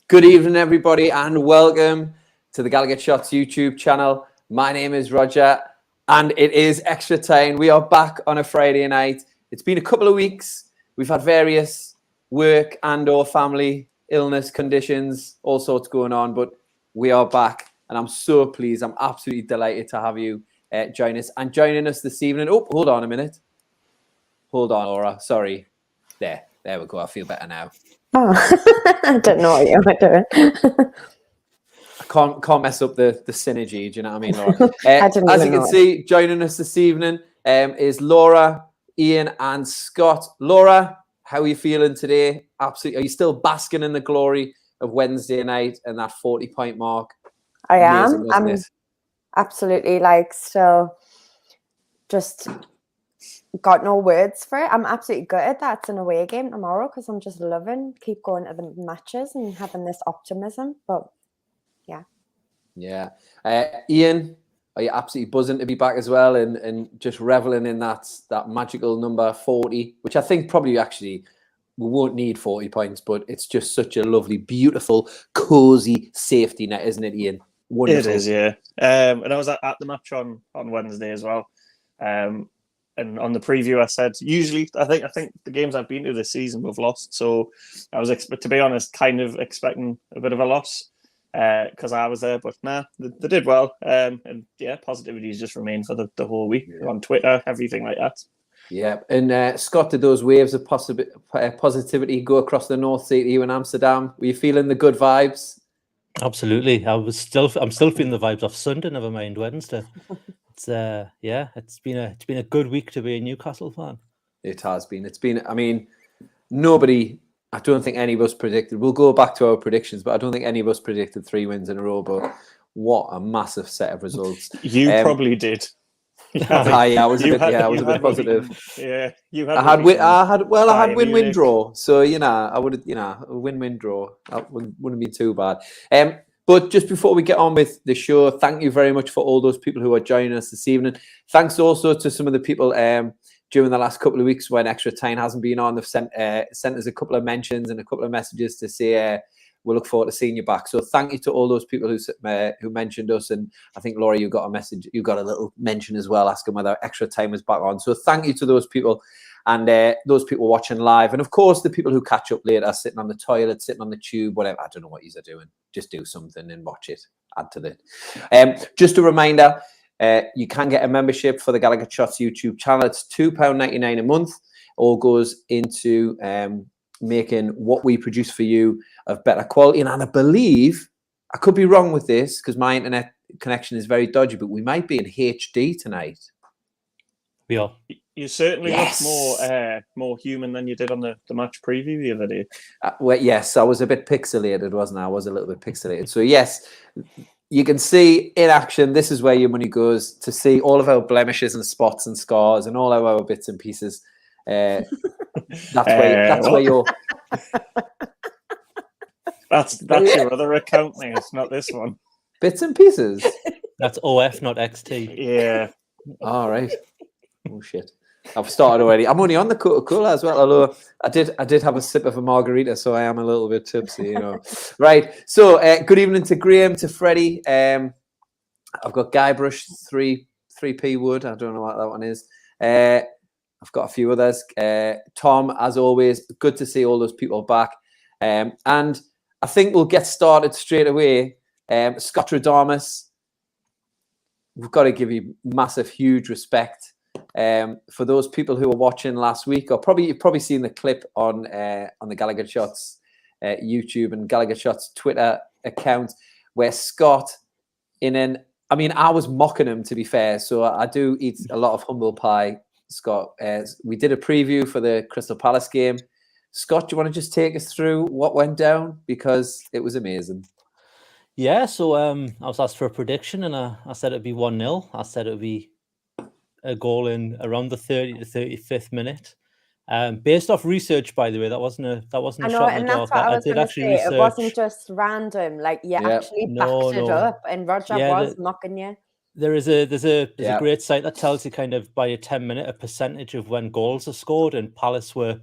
Good evening, everybody, and welcome to the Gallowgateshots YouTube channel. My name is Roger, and it is extra time. We are back on a Friday night. It's been a couple of weeks. We've had various work and or family illness conditions, all sorts going on, but we are back, and I'm so pleased. I'm absolutely delighted to have you join us. And joining us this evening, oh, hold on a minute. Hold on, Laura. Sorry. There we go. I feel better now. Oh, I don't know what you were doing. I can't mess up the synergy. Do you know what I mean, Laura? As you can see, joining us this evening is Laura, Iain, and Scott. Laura, how are you feeling today? Absolutely. Are you still basking in the glory of Wednesday night and that 40-point mark? I am. I'm absolutely still just got no words for it. I'm absolutely gutted that it's an away game tomorrow because I'm just keep going to the matches and having this optimism. But yeah. Iain, are you absolutely buzzing to be back as well and just reveling in that magical number 40, which I think probably actually we won't need 40 points, but it's just such a lovely, beautiful, cozy safety net, isn't it, Iain? Wonderful. It is, yeah. And I was at the match on Wednesday as well. And on the preview, I said usually I think the games I've been to this season we've lost. So I was, to be honest, kind of expecting a bit of a loss because I was there. But nah, they did well. And yeah, positivity has just remained for the whole week on Twitter, everything like that. Yeah, and Scott, did those waves of positivity go across the North Sea to you in Amsterdam? Were you feeling the good vibes? Absolutely. I'm still feeling the vibes off Sunday. Never mind Wednesday. It's it's been a good week to be a Newcastle fan. It has been. It's been. I mean, I don't think any of us predicted. We'll go back to our predictions, but I don't think any of us predicted 3 wins in a row. But what a massive set of results! You probably did. I was a bit positive. Yeah, you had. I had win-win draw. So I would a win-win draw. That wouldn't be too bad. But just before we get on with the show, thank you very much for all those people who are joining us this evening. Thanks also to some of the people during the last couple of weeks when Extra Tyne hasn't been on. They've sent us a couple of mentions and a couple of messages to say we look forward to seeing you back. So thank you to all those people who mentioned us. And I think, Laura, you got a message. You got a little mention as well asking whether Extra Tyne was back on. So thank you to those people. And those people watching live. And, of course, the people who catch up later, sitting on the toilet, sitting on the tube, whatever. I don't know what you're doing. Just do something and watch it. Add to it. Just a reminder, you can get a membership for the Gallowgateshots YouTube channel. It's £2.99 a month. All goes into making what we produce for you of better quality. And I believe, I could be wrong with this because my internet connection is very dodgy, but we might be in HD tonight. We are. You certainly look more human than you did on the match preview the other day. Well, yes, I was a bit pixelated, wasn't I? I was a little bit pixelated. So, yes, you can see in action, this is where your money goes, to see all of our blemishes and spots and scars and all of our bits and pieces. That's where you're... That's your other account, mate. It's not this one. Bits and pieces? That's OF, not XT. Yeah. All right. Oh, shit. I've started already. I'm only on the Coca-Cola as well, although I did have a sip of a margarita, so I am a little bit tipsy, Right. So, good evening to Graham, to Freddie. I've got Guybrush, 3P Wood. I don't know what that one is. I've got a few others. Tom, as always, good to see all those people back. And I think we'll get started straight away. Scott Radamus, we've got to give you massive, huge respect. For those people who were watching last week, or you've probably seen the clip on the Gallowgateshots YouTube and Gallowgateshots Twitter account where Scott, I was mocking him, to be fair, so I do eat a lot of humble pie, Scott. We did a preview for the Crystal Palace game. Scott, do you want to just take us through what went down? Because it was amazing. Yeah, so I was asked for a prediction and I said it'd be 1-0. I said it would be a goal in around the 30 to 35th minute. Based off research, by the way, that wasn't a shot in the dark. I did actually research. It wasn't just random. Actually backed it up, and Roger was mocking you. There's a great site that tells you kind of by a 10-minute a percentage of when goals are scored, and Palace were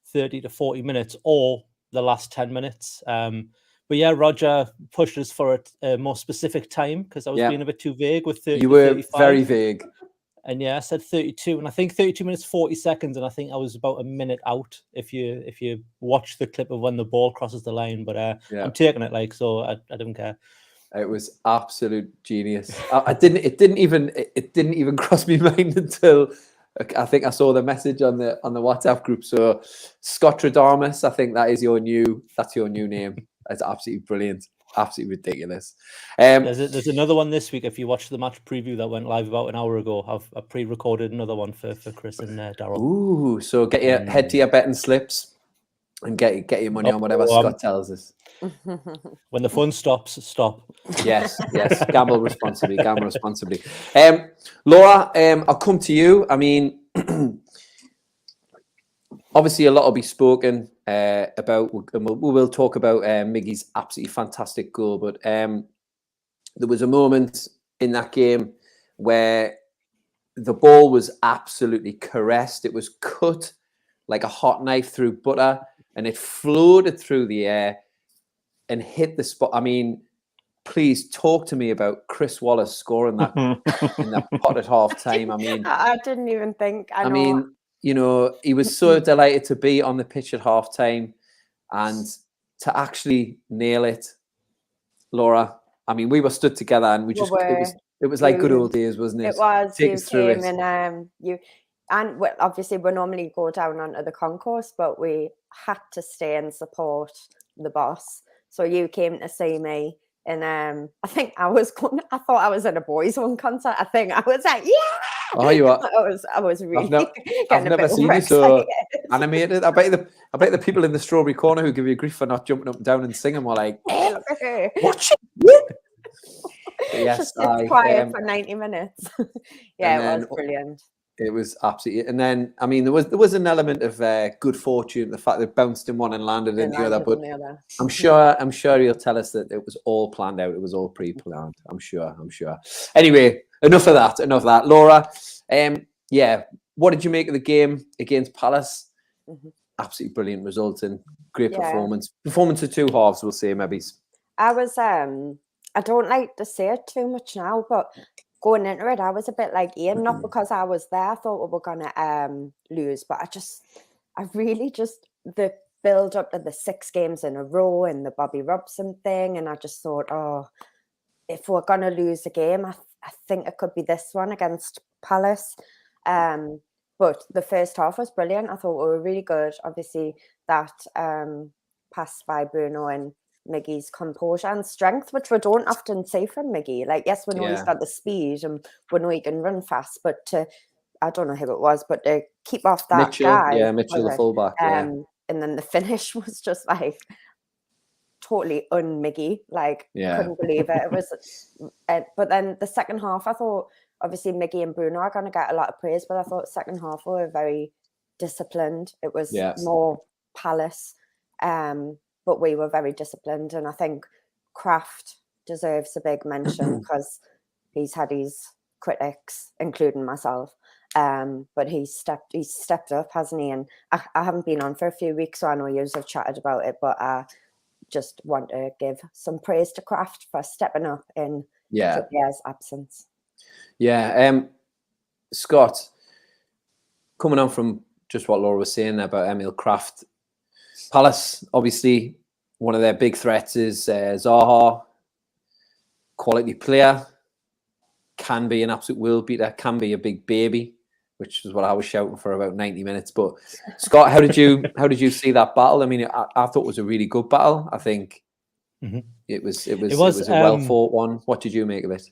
30 to 40 minutes or the last 10 minutes. But yeah, Roger pushed us for a more specific time because I was Yeah. being a bit too vague with 30 You were 35. very vague. And yeah, I said 32, and I think 32 minutes 40 seconds, and I think I was about a minute out if you watch the clip of when the ball crosses the line. But I'm taking it so I don't care. It was absolute genius. It didn't even cross my mind until I think I saw the message on the WhatsApp group. So Scotradamus, I think that's your new name. It's absolutely brilliant. Absolutely ridiculous. There's another one this week. If you watch the match preview that went live about an hour ago, I've pre-recorded another one for Chris and Daryl. Ooh, so get your head to your betting slips and get your money on whatever Scott tells us. When the fun stops, stop. Yes. Gamble responsibly. Laura, I'll come to you. I mean, obviously a lot will be spoken about, and we will talk about Miggy's absolutely fantastic goal. But there was a moment in that game where the ball was absolutely caressed. It was cut like a hot knife through butter, and it floated through the air and hit the spot. I mean, please talk to me about Chris Wallace scoring that in that pot at half time. I mean, I didn't even think. I mean, he was so delighted to be on the pitch at half time and to actually nail it, Laura. I mean, we were stood together and it was like good old days, wasn't it? It was. Take us through it. And obviously we normally go down onto the concourse, but we had to stay and support the boss. So you came to see me, and I think I thought I was at a Boys One concert. I think I was like, yeah. Oh, you are. I was really. I've never seen you so animated. I bet the people in the strawberry corner who give you grief for not jumping up and down and singing were like, "Watch it." Yes, just quiet for 90 minutes. Yeah, it was brilliant. It was absolutely, and then I mean there was an element of good fortune, the fact that it bounced in one and landed in the other. But I'm sure he'll tell us that it was all planned out. It was all pre-planned. I'm sure. Anyway, enough of that. Laura, what did you make of the game against Palace? Absolutely brilliant result and great performance. Performance of two halves, we'll say maybe. I was I don't like to say it too much now, but going into it, I was a bit like Iain, not because I was there. I thought we were gonna lose, but I really the build up to the 6 games in a row and the Bobby Robson thing, and I just thought, if we're gonna lose a game, I think it could be this one against Palace. But the first half was brilliant. I thought we were really good. Obviously, that pass by Bruno and Miggy's composure and strength, which we don't often see from Miggy. Like, yes, we know he's got the speed and we know he can run fast, but I don't know who it was, but to keep off that guy. Mitchell, the fullback. And then the finish was just like totally un-Miggy. Like, couldn't believe it. It was, but then the second half, I thought, obviously Miggy and Bruno are going to get a lot of praise, but I thought second half we were very disciplined. It was more Palace. But we were very disciplined, and I think Kraft deserves a big mention because he's had his critics, including myself. But he's stepped up, hasn't he? And I haven't been on for a few weeks, so I know you have chatted about it, but I just want to give some praise to Kraft for stepping up in Trippier's absence. Yeah, Scott, coming on from just what Laura was saying about Emil Kraft. Palace, obviously, one of their big threats is Zaha. Quality player, can be an absolute world beater, can be a big baby, which is what I was shouting for about 90 minutes. But Scott, how did you see that battle? I mean, I thought it was a really good battle. I think it was a well fought one. What did you make of it?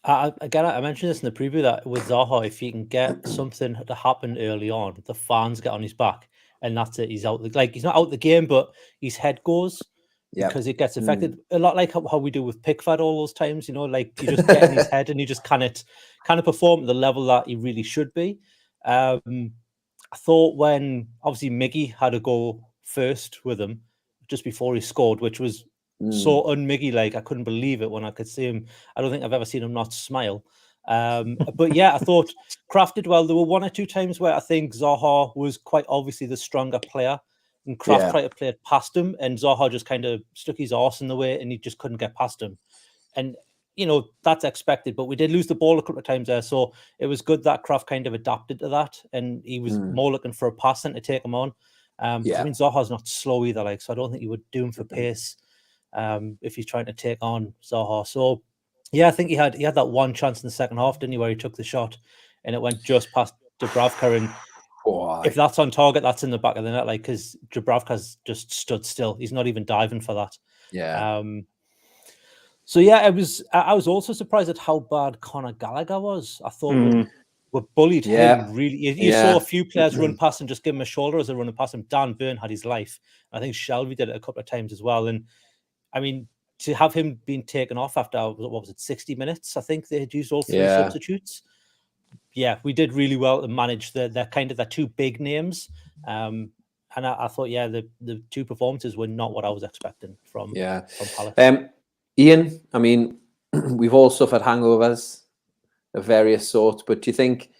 Again, I mentioned this in the preview that with Zaha, if he can get something to happen early on, the fans get on his back. And that's it. He's out. Like, he's not out the game, but his head goes because it gets affected. A lot like how we do with Pickford all those times. You know, like you just get in his head and he just kind of perform at the level that he really should be. I thought when obviously Miggy had a go first with him just before he scored, which was so un-Miggy like. I couldn't believe it when I could see him. I don't think I've ever seen him not smile. But yeah, I thought Kraft did well. There were one or two times where I think Zaha was quite obviously the stronger player, and Kraft tried to play it past him, and Zaha just kind of stuck his arse in the way, and he just couldn't get past him. And that's expected, but we did lose the ball a couple of times there, so it was good that Kraft kind of adapted to that, and he was more looking for a pass than to take him on. I mean, Zaha's not slow either, so I don't think you would do him for pace if he's trying to take on Zaha. So yeah, I think he had that one chance in the second half, didn't he, where he took the shot and it went just past Dubravka, and if that's on target, that's in the back of the net, because Dubravka's just stood still. He's not even diving for that. Yeah. So yeah, I was also surprised at how bad Conor Gallagher was. I thought we bullied him really. You saw a few players run past and just give him a shoulder as they're running past him. Dan Burn had his life. I think Shelby did it a couple of times as well. And I mean, to have him being taken off after, what was it, 60 minutes? I think they had used all 3 substitutes. Yeah, we did really well to manage the two big names. And I thought, the 2 performances were not what I was expecting from Palace. Iain, I mean, we've all suffered hangovers of various sorts, but do you think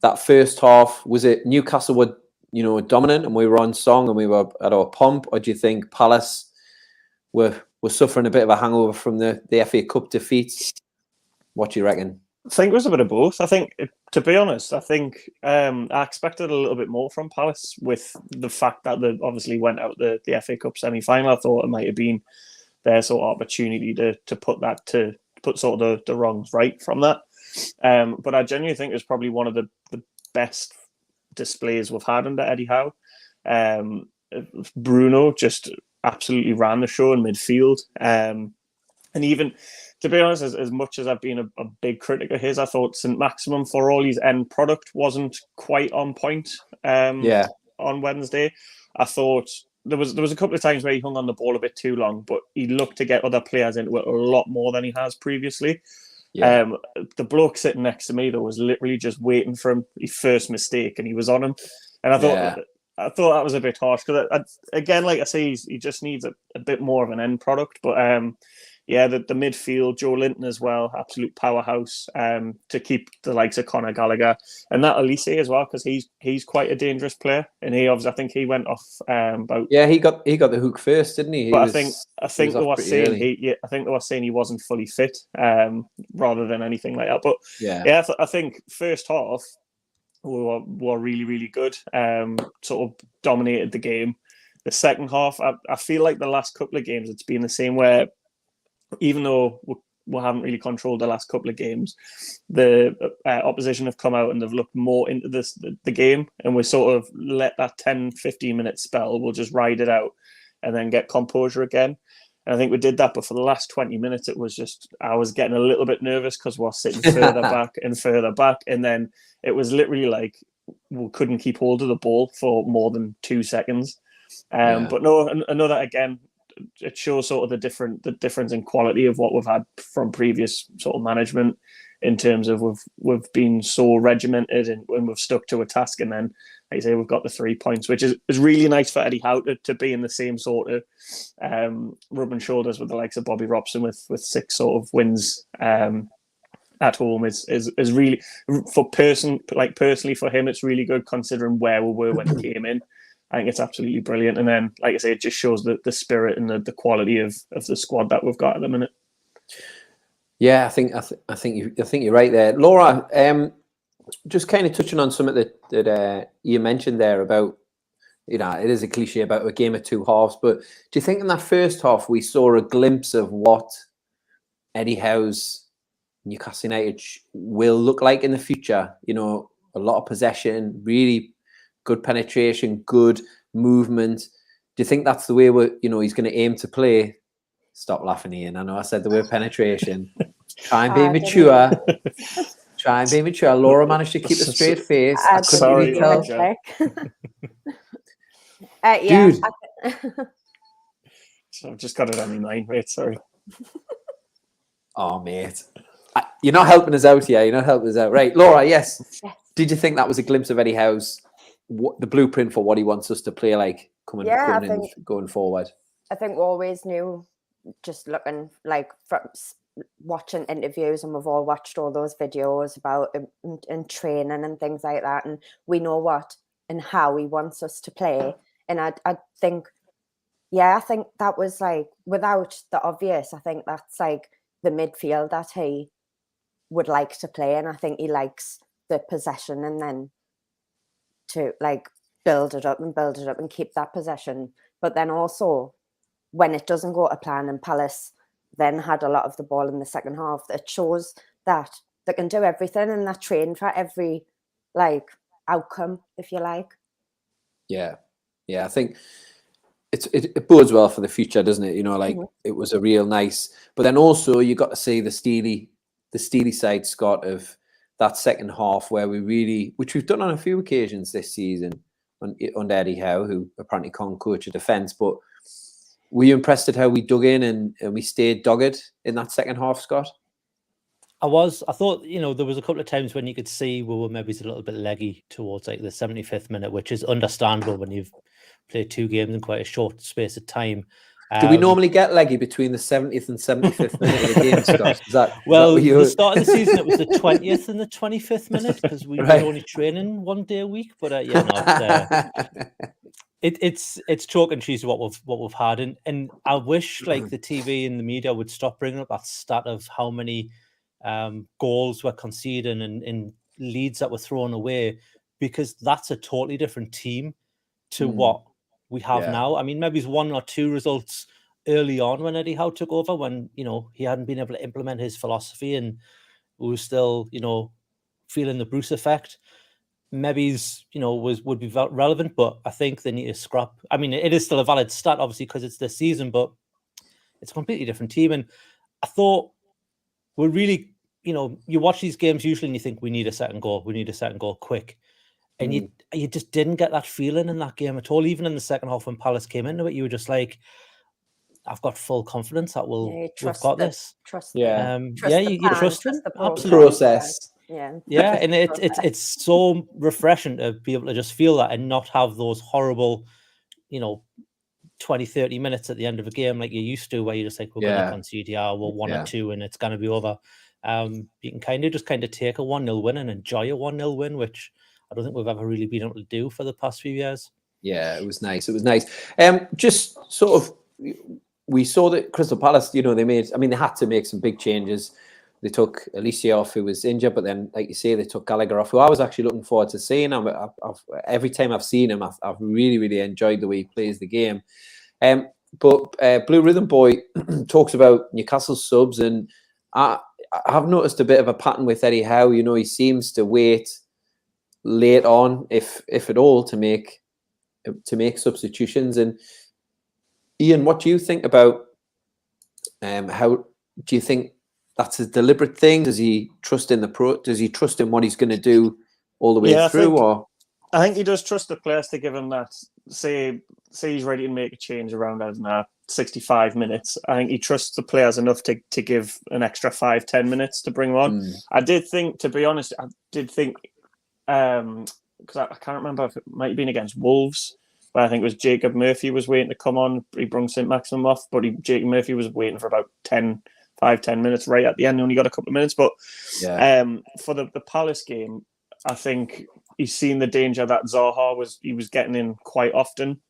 that first half, was it Newcastle were, dominant and we were on song and we were at our pomp, or do you think Palace were suffering a bit of a hangover from the FA Cup defeats? What do you reckon? I think it was a bit of both. I think, to be honest, I expected a little bit more from Palace with the fact that they obviously went out the FA Cup semi-final. I thought it might have been their sort of opportunity to put sort of the wrongs right from that. But I genuinely think it was probably one of the best displays we've had under Eddie Howe. Bruno just absolutely ran the show in midfield. And even, to be honest, as much as I've been a big critic of his, I thought Saint-Maximin, for all his end product, wasn't quite on point on Wednesday. I thought there was a couple of times where he hung on the ball a bit too long, but he looked to get other players into it a lot more than he has previously. Yeah. The bloke sitting next to me, though, was literally just waiting for him, his first mistake, and he was on him. And I thought that was a bit harsh, because again, like I say, he just needs a bit more of an end product. But the midfield, Joelinton as well, absolute powerhouse to keep the likes of Conor Gallagher, and that Elise as well, because he's quite a dangerous player, and I think he went off about. Yeah, he got the hook first, didn't he? But I think they were saying he wasn't fully fit, rather than anything like that. But I think first half were really, really good. Sort of dominated the game. The second half, I feel like the last couple of games, it's been the same, where even though we haven't really controlled the last couple of games, the opposition have come out and they've looked more into the game, and we sort of let that 10-15 minute spell, we'll just ride it out and then get composure again. And I think we did that, but for the last 20 minutes, it was just, I was getting a little bit nervous because we're sitting further back and further back, and then it was literally like we couldn't keep hold of the ball for more than 2 seconds. But no, I know that again, it shows sort of the difference in quality of what we've had from previous sort of management, in terms of we've been so regimented and when we've stuck to a task, and then, like I say, we've got the 3 points, which is really nice for Eddie Howe to be in the same sort of rubbing shoulders with the likes of Bobby Robson with 6 sort of wins at home is really, personally for him, it's really good considering where we were when he came in. I think it's absolutely brilliant. And then, like I say, it just shows the spirit and the quality of the squad that we've got at the minute. Yeah, I think you're right there, Laura. Just kind of touching on something that you mentioned there about, it is a cliche about a game of 2 halves, but do you think in that first half we saw a glimpse of what Eddie Howe's Newcastle United will look like in the future? A lot of possession, really good penetration, good movement. Do you think that's the way he's going to aim to play? Stop laughing, Iain. I know I said the word penetration. Try and be mature. Try and be mature. Laura managed to keep a straight face. I couldn't really tell. Dude. So I've just got it on my mind, mate. Sorry. Oh, mate. You're not helping us out here. You're not helping us out. Right, Laura, yes. Did you think that was a glimpse of Eddie Howe's, the blueprint for what he wants us to play like going forward? I think we always knew, just looking like from watching interviews, and we've all watched all those videos about and training and things like that, and we know what and how he wants us to play, And I think, yeah, I think that was like, without the obvious, I think that's like the midfield that he would like to play. And I think he likes the possession and then to like build it up and keep that possession. But then also when it doesn't go to plan and Palace then had a lot of the ball in the second half, it shows that they can do everything and they're trained for every like outcome, if you like. Yeah. I think it bodes well for the future, doesn't it? You know, like it was a real nice, but then also you got to see the steely side, Scott, of that second half where which we've done on a few occasions this season under Eddie Howe, who apparently can't coach a defence, but were you impressed at how we dug in and we stayed dogged in that second half, Scott? I thought, you know, there was a couple of times when you could see we were maybe a little bit leggy towards like the 75th minute, which is understandable when you've played 2 games in quite a short space of time. Do we normally get leggy between the 70th and 75th minute of the game, Scott? The start of the season, it was the 20th and the 25th minute because we were only training 1 day a week. But it's chalk and cheese what we've had, and I wish like the TV and the media would stop bringing up that stat of how many goals were conceded and leads that were thrown away, because that's a totally different team to what we have now. I mean, maybe it's 1 or 2 results early on when Eddie Howe took over, when, you know, he hadn't been able to implement his philosophy and we were still, you know, feeling the Bruce effect. Maybe he's, you know, would be relevant, but I think they need to scrap. I mean, it is still a valid stat, obviously, because it's this season, but it's a completely different team. And I thought we're really, you know, you watch these games usually and you think we need a second goal quick. And you just didn't get that feeling in that game at all. Even in the second half when Palace came into it, you were just like, I've got full confidence that we've got this. You trust them. Absolutely. Process. Yeah, and it's so refreshing to be able to just feel that and not have those horrible, you know, 20, 30 minutes at the end of a game like you used to, where you're just like, we're going to concede, we're 1 or 2 and it's going to be over. You can kind of take a 1-0 win and enjoy a 1-0 win, which I don't think we've ever really been able to do for the past few years. Yeah, it was nice. Just sort of, we saw that Crystal Palace, you know, they had to make some big changes. They took Alicia off, who was injured, but then, like you say, they took Gallagher off, who I was actually looking forward to seeing. Every time I've seen him, I've really, really enjoyed the way he plays the game. But Blue Rhythm Boy talks about Newcastle subs, and I've noticed a bit of a pattern with Eddie Howe. You know, he seems to wait late on, if at all, to make substitutions. And Iain, what do you think about how do you think that's a deliberate thing? Does he trust in does he trust in what he's going to do all the way through? I think he does trust the players to give him that. Say he's ready to make a change around, I don't know, 65 minutes. I think he trusts the players enough to give an extra 5-10 minutes to bring them on. I did think, to be honest, because I can't remember if it might have been against Wolves, but I think it was Jacob Murphy was waiting to come on. He brung Saint-Maximin off, but Jacob Murphy was waiting for about 10 minutes right at the end. He only got a couple of minutes. But for the Palace game, I think he's seen the danger that Zaha was getting in quite often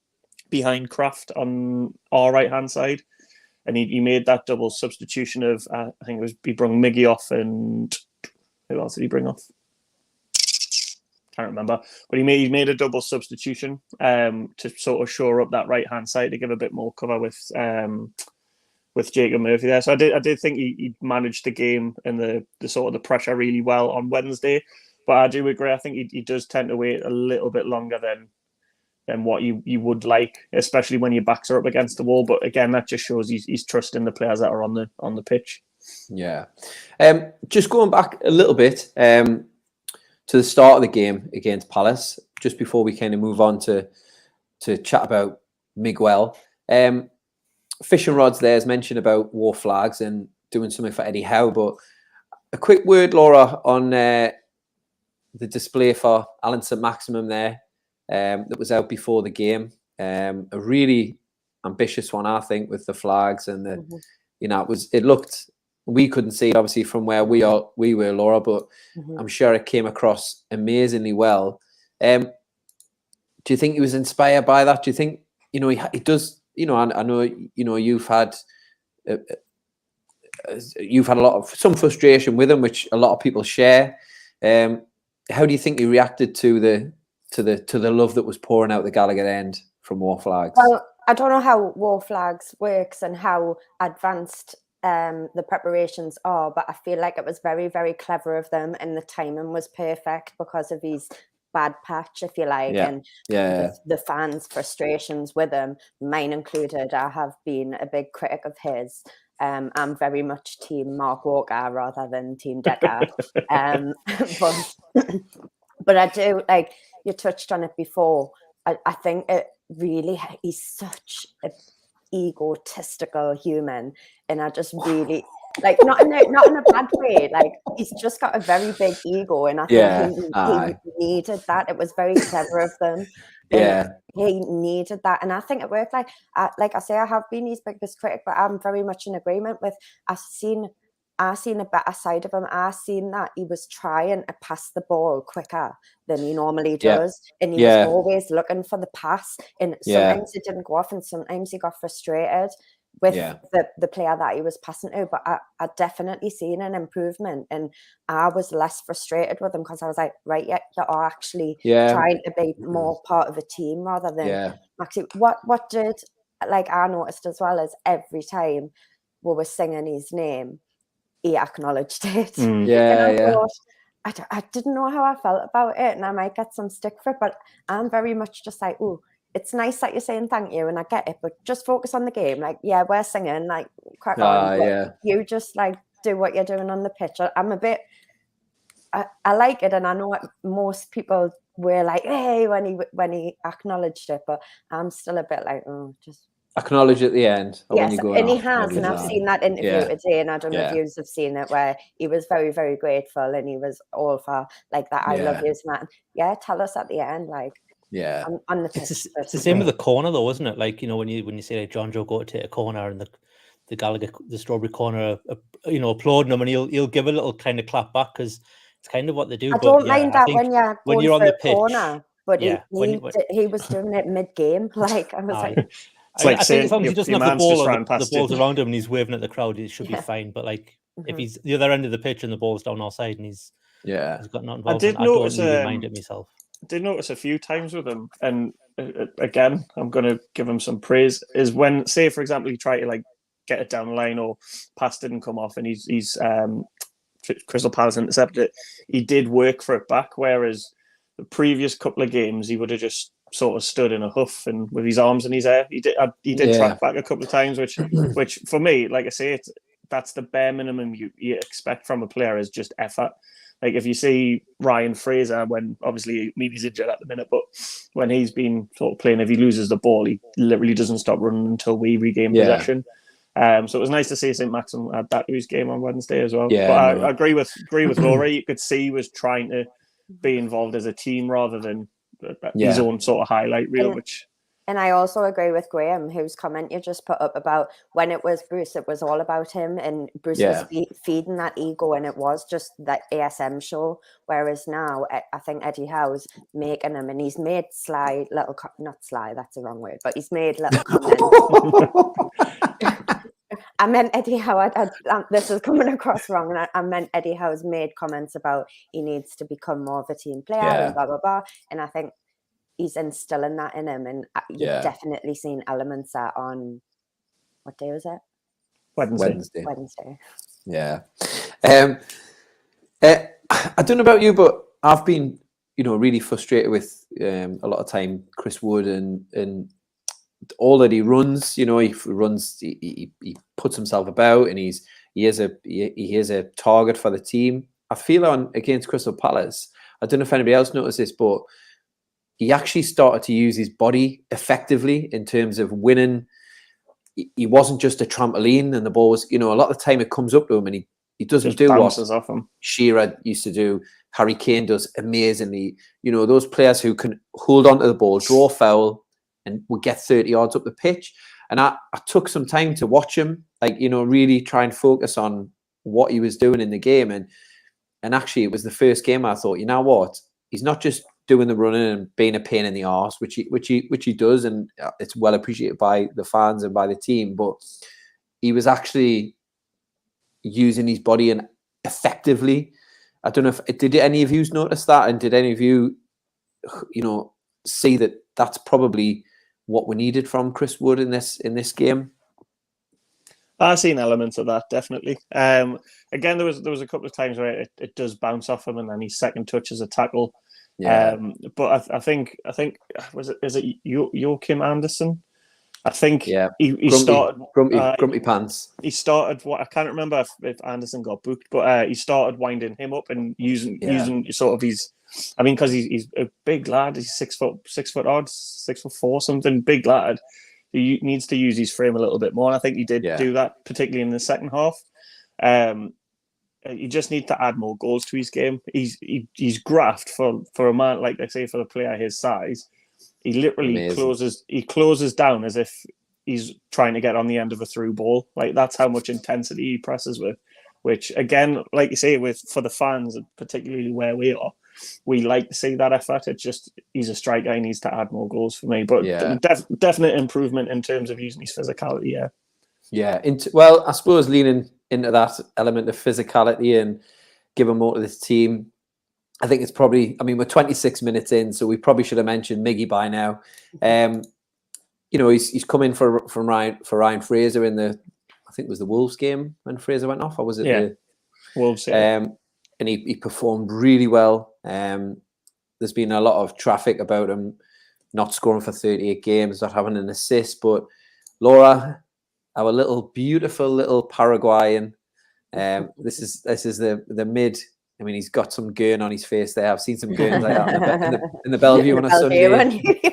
behind Kraft on our right-hand side. And he made that double substitution of, I think it was, he brung Miggy off, and who else did he bring off? Can't remember, but he made a double substitution to sort of shore up that right hand side to give a bit more cover with Jacob Murphy there. So I did think he managed the game and the sort of the pressure really well on Wednesday. But I do agree. I think he does tend to wait a little bit longer than what you would like, especially when your backs are up against the wall. But again, that just shows he's trusting the players that are on the pitch. Yeah. Just going back a little bit. To the start of the game against Palace, just before we kind of move on to chat about Miguel. Fishing rods there is mentioned about war flags and doing something for Eddie Howe, but a quick word, Laura, on the display for Alan Saint-Maximin there that was out before the game. A really ambitious one, I think, with the flags and it looked. We couldn't see it, obviously, from where we were, Laura, but I'm sure it came across amazingly well. do you think he was inspired by that? Do you think, you know, he does, you know, I know, you know, you've had a lot of some frustration with him, which a lot of people share. How do you think he reacted to the love that was pouring out the Gallowgate end from War Flags? Well, I don't know how War Flags works and how advanced the preparations are, but I feel like it was very, very clever of them, and the timing was perfect because of his bad patch, if you like, and the fans' frustrations with him, mine included. I have been a big critic of his. I'm very much team Mark Walker rather than team Decker. But I do, like you touched on it before, I think it really, he's such an egotistical human, and I just really like not in a bad way. Like he's just got a very big ego, and I think he needed that. It was very clever of them. He needed that, and I think it worked. Like I say, I have been his biggest critic, but I'm very much in agreement with. I've seen a better side of him. I've seen that he was trying to pass the ball quicker than he normally does, and he was always looking for the pass. And sometimes it didn't go off, and sometimes he got frustrated with the player that he was passing to. But I definitely seen an improvement, and I was less frustrated with him because I was like, right, you are actually trying to be more part of a team rather than Maxi. What did, like, I noticed as well, as every time we were singing his name, he acknowledged it. And I thought, I didn't know how I felt about it, and I might get some stick for it, but I'm very much just like, oh, it's nice that you're saying thank you, and I get it, but just focus on the game. Like, yeah, we're singing, like, crack on. You just, like, do what you're doing on the pitch. I'm a bit, I like it, and I know what most people were like, hey, when he acknowledged it, but I'm still a bit like, oh, just acknowledge at the end. Yes, and he has, and I've seen that interview today, and I don't know if you have seen it, where he was very, very grateful, and he was all for, like, that I love you, man. Yeah, tell us at the end, like, on the pitch. It's the same with the corner, though, isn't it? Like, you know, when you say, like, John Joe go to take a corner, and the Gallowgate, the Strawberry corner, you know, applauding him, and he'll give a little kind of clap back, because it's kind of what they do. I don't mind that when you're on the pitch, corner, but he was doing it mid-game. Like, I was like. It's like I think as long as he doesn't have the ball or the ball's around him and he's waving at the crowd, it should be fine. But, like, if he's the other end of the pitch and the ball's down our side and he's got nothing involved, I don't really mind it myself. I did notice a few times with him, and again, I'm going to give him some praise, is when, say, for example, he tried to, like, get it down the line or pass didn't come off and he's Crystal Palace intercepted it, he did work for it back, whereas the previous couple of games he would have just sort of stood in a huff and with his arms in his air. He did track back a couple of times, which for me, like I say, that's the bare minimum you expect from a player, is just effort. Like, if you see Ryan Fraser, when obviously Miggy's injured at the minute, but when he's been sort of playing, if he loses the ball, he literally doesn't stop running until we regain possession. So it was nice to see Saint-Maximin add that to his game on Wednesday as well. But I agree with Rory. You could see he was trying to be involved as a team rather than his own sort of highlight reel, and I also agree with Graham, whose comment you just put up about when it was Bruce, it was all about him, and Bruce was feeding that ego, and it was just that ASM show. Whereas now, I think Eddie Howe's making him, and he's made sly little, not sly, that's the wrong word, but he's made little comments. I meant Eddie Howe. This is coming across wrong. And I meant Eddie Howe's made comments about he needs to become more of a team player and blah, blah, blah. And I think he's instilling that in him. And you've definitely seen elements that on, what day was it? Wednesday. Yeah. I don't know about you, but I've been, you know, really frustrated with a lot of time Chris Wood and all that he runs. You know, he puts himself about, and he is a target for the team. I feel against Crystal Palace, I don't know if anybody else noticed this, but he actually started to use his body effectively in terms of winning. He wasn't just a trampoline, and the ball was, you know, a lot of the time it comes up to him, and he doesn't do what Shearer used to do. Harry Kane does amazingly. You know, those players who can hold on to the ball, draw foul, and would get 30 yards up the pitch. And I took some time to watch him, like, you know, really try and focus on what he was doing in the game. And actually, it was the first game I thought, you know what? He's not just doing the running and being a pain in the arse, which he does, and it's well appreciated by the fans and by the team. But he was actually using his body and effectively. I don't know if did any of you notice that, and did any of you, see that that's probably what we needed from Chris Wood in this game. I've seen elements of that, definitely. Again, there was a couple of times where it does bounce off him, and then his second touch is a tackle. Yeah. But I think is it Joachim Andersen? I think he started grumpy pants. He started what I can't remember if Anderson got booked, but he started winding him up and using sort of his. I mean, because he's a big lad. He's 6 foot odd, 6'4", something, big lad. He needs to use his frame a little bit more. And I think he did do that, particularly in the second half. You just need to add more goals to his game. He's graft for a man, like I say, for a player his size. He literally closes down as if he's trying to get on the end of a through ball. Like, that's how much intensity he presses with. Which, again, like you say, for the fans, particularly where we are, we like to see that effort. It's just he's a striker. He needs to add more goals for me. But definite improvement in terms of using his physicality. Yeah. Well, I suppose leaning into that element of physicality and giving more to this team. I think it's probably, we're 26 minutes in, so we probably should have mentioned Miggy by now. He's come in for Ryan Fraser in I think it was the Wolves game when Fraser went off, or was it the Wolves? Yeah. And he performed really well. There's been a lot of traffic about him not scoring for 38 games, not having an assist. But Laura, our beautiful little Paraguayan, this is the mid. I mean, he's got some gurn on his face there. I've seen some gurns like that in the Bellevue on a Sunday.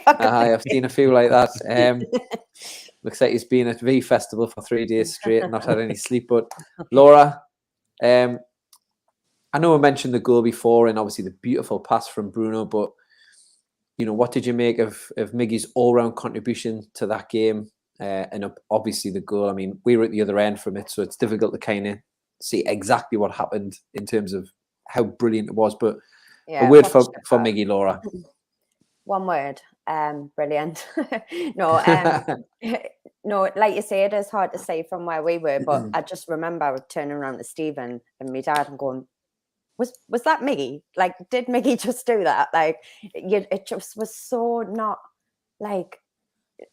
I've seen a few like that. Looks like he's been at V Festival for 3 days straight and not had any sleep. But Laura, I know I mentioned the goal before and obviously the beautiful pass from Bruno, but what did you make of Miggy's all-round contribution to that game? And obviously the goal. I mean, we were at the other end from it, so it's difficult to kind of see exactly what happened in terms of how brilliant it was. But a word for Miggy, Laura. One word, brilliant. No, like you say, it is hard to say from where we were, but I just remember turning around to Stephen and my dad and going, was that Miggy? Like, did Miggy just do that? Like, it just was so not like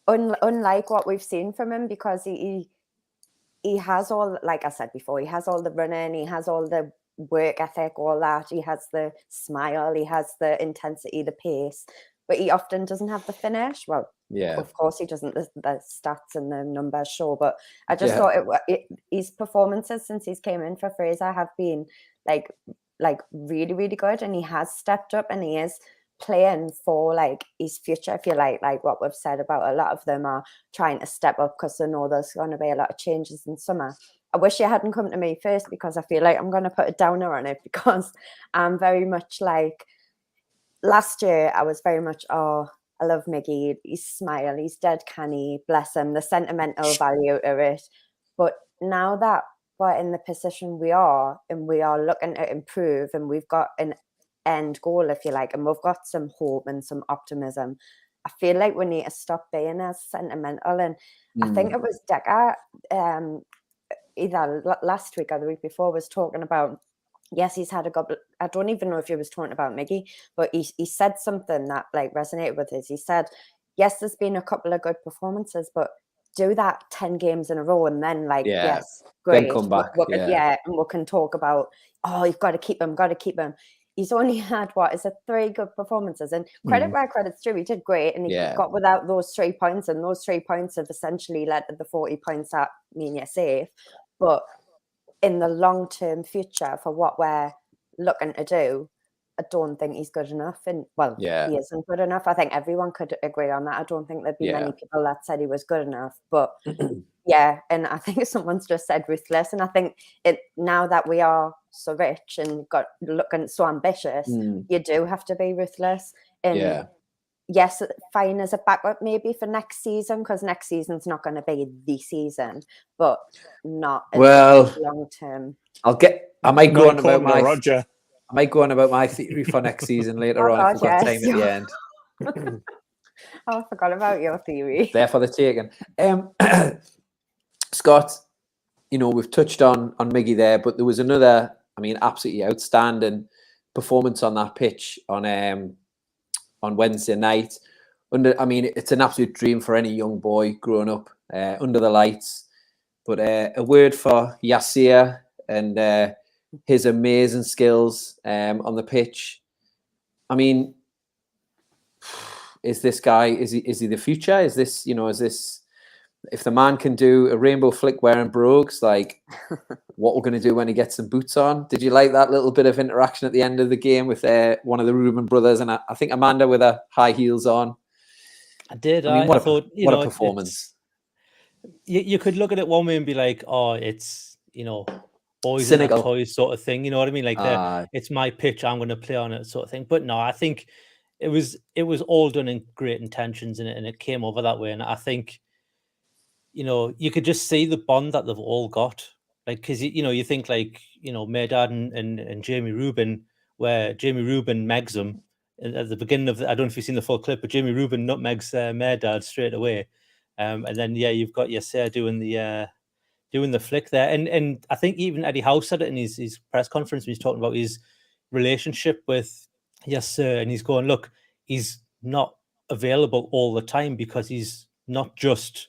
unlike what we've seen from him, because he has all, like I said before, he has all the running, he has all the work ethic, all that. He has the smile, he has the intensity, the pace, but he often doesn't have the finish. Well, of course he doesn't. The stats and the numbers show, but I just thought his performances since he's came in for Fraser have been like really, really good, and he has stepped up and he is playing for like his future, if you like what we've said about a lot of them are trying to step up because they know there's going to be a lot of changes in summer. I wish you hadn't come to me first, because I feel like I'm going to put a downer on it, because I'm very much like last year. I was very much, I love Miggy, his smile, he's dead canny, bless him, the sentimental value of it. But now that we're in the position we are, and we are looking to improve, and we've got an end goal, if you like, and we've got some hope and some optimism, I feel like we need to stop being as sentimental. And I think it was Decker either last week or the week before was talking about, yes, he's had a couple, I don't even know if he was talking about Miggy, but he said something that like resonated with us. He said, yes, there's been a couple of good performances, but do that 10 games in a row and then yes, great, then come back. And we can talk about, you've got to keep him. He's only had 3 good performances, and credit where credit's due. He did great, and he got without those 3 points, and those 3 points have essentially led to the 40 points that mean you're safe. But in the long-term future, for what we're looking to do, I don't think he's good enough. And he isn't good enough. I think everyone could agree on that. I don't think there'd be many people that said he was good enough. But and I think someone's just said ruthless. And I think now that we are so rich and looking so ambitious, you do have to be ruthless. And yes, fine as a backup maybe for next season, because next season's not going to be the season, but not as long term. I might go on about my Roger. I might go on about my theory for next season later on if we've got time at the end. Oh, I forgot about your theory. There for the taking. Scott, we've touched on Miggy there, but there was another, absolutely outstanding performance on that pitch on Wednesday night. It's an absolute dream for any young boy growing up under the lights. But a word for Yassir and his amazing skills on the pitch. Is this guy? Is he the future? Is this if the man can do a rainbow flick wearing brogues, like what we're going to do when he gets some boots on? Did you like that little bit of interaction at the end of the game with one of the Reuben brothers and I think Amanda with her high heels on? I did. I thought, what a performance. You could look at it one way and be like, oh, it's, boys cynical and toys sort of thing. You know what I mean? Like it's my pitch, I'm going to play on it sort of thing. But no, I think it was all done in great intentions and it came over that way. And I think, you could just see the bond that they've all got. Like, because, you think like, Merdad and Jamie Reuben, where Jamie Reuben megs him at the beginning of I don't know if you've seen the full clip, but Jamie Reuben nutmegs Merdad straight away. And then, you've got Yassir doing the flick there. And I think even Eddie Howe said it in his press conference when he's talking about his relationship with Yassir. And he's going, look, he's not available all the time because he's not just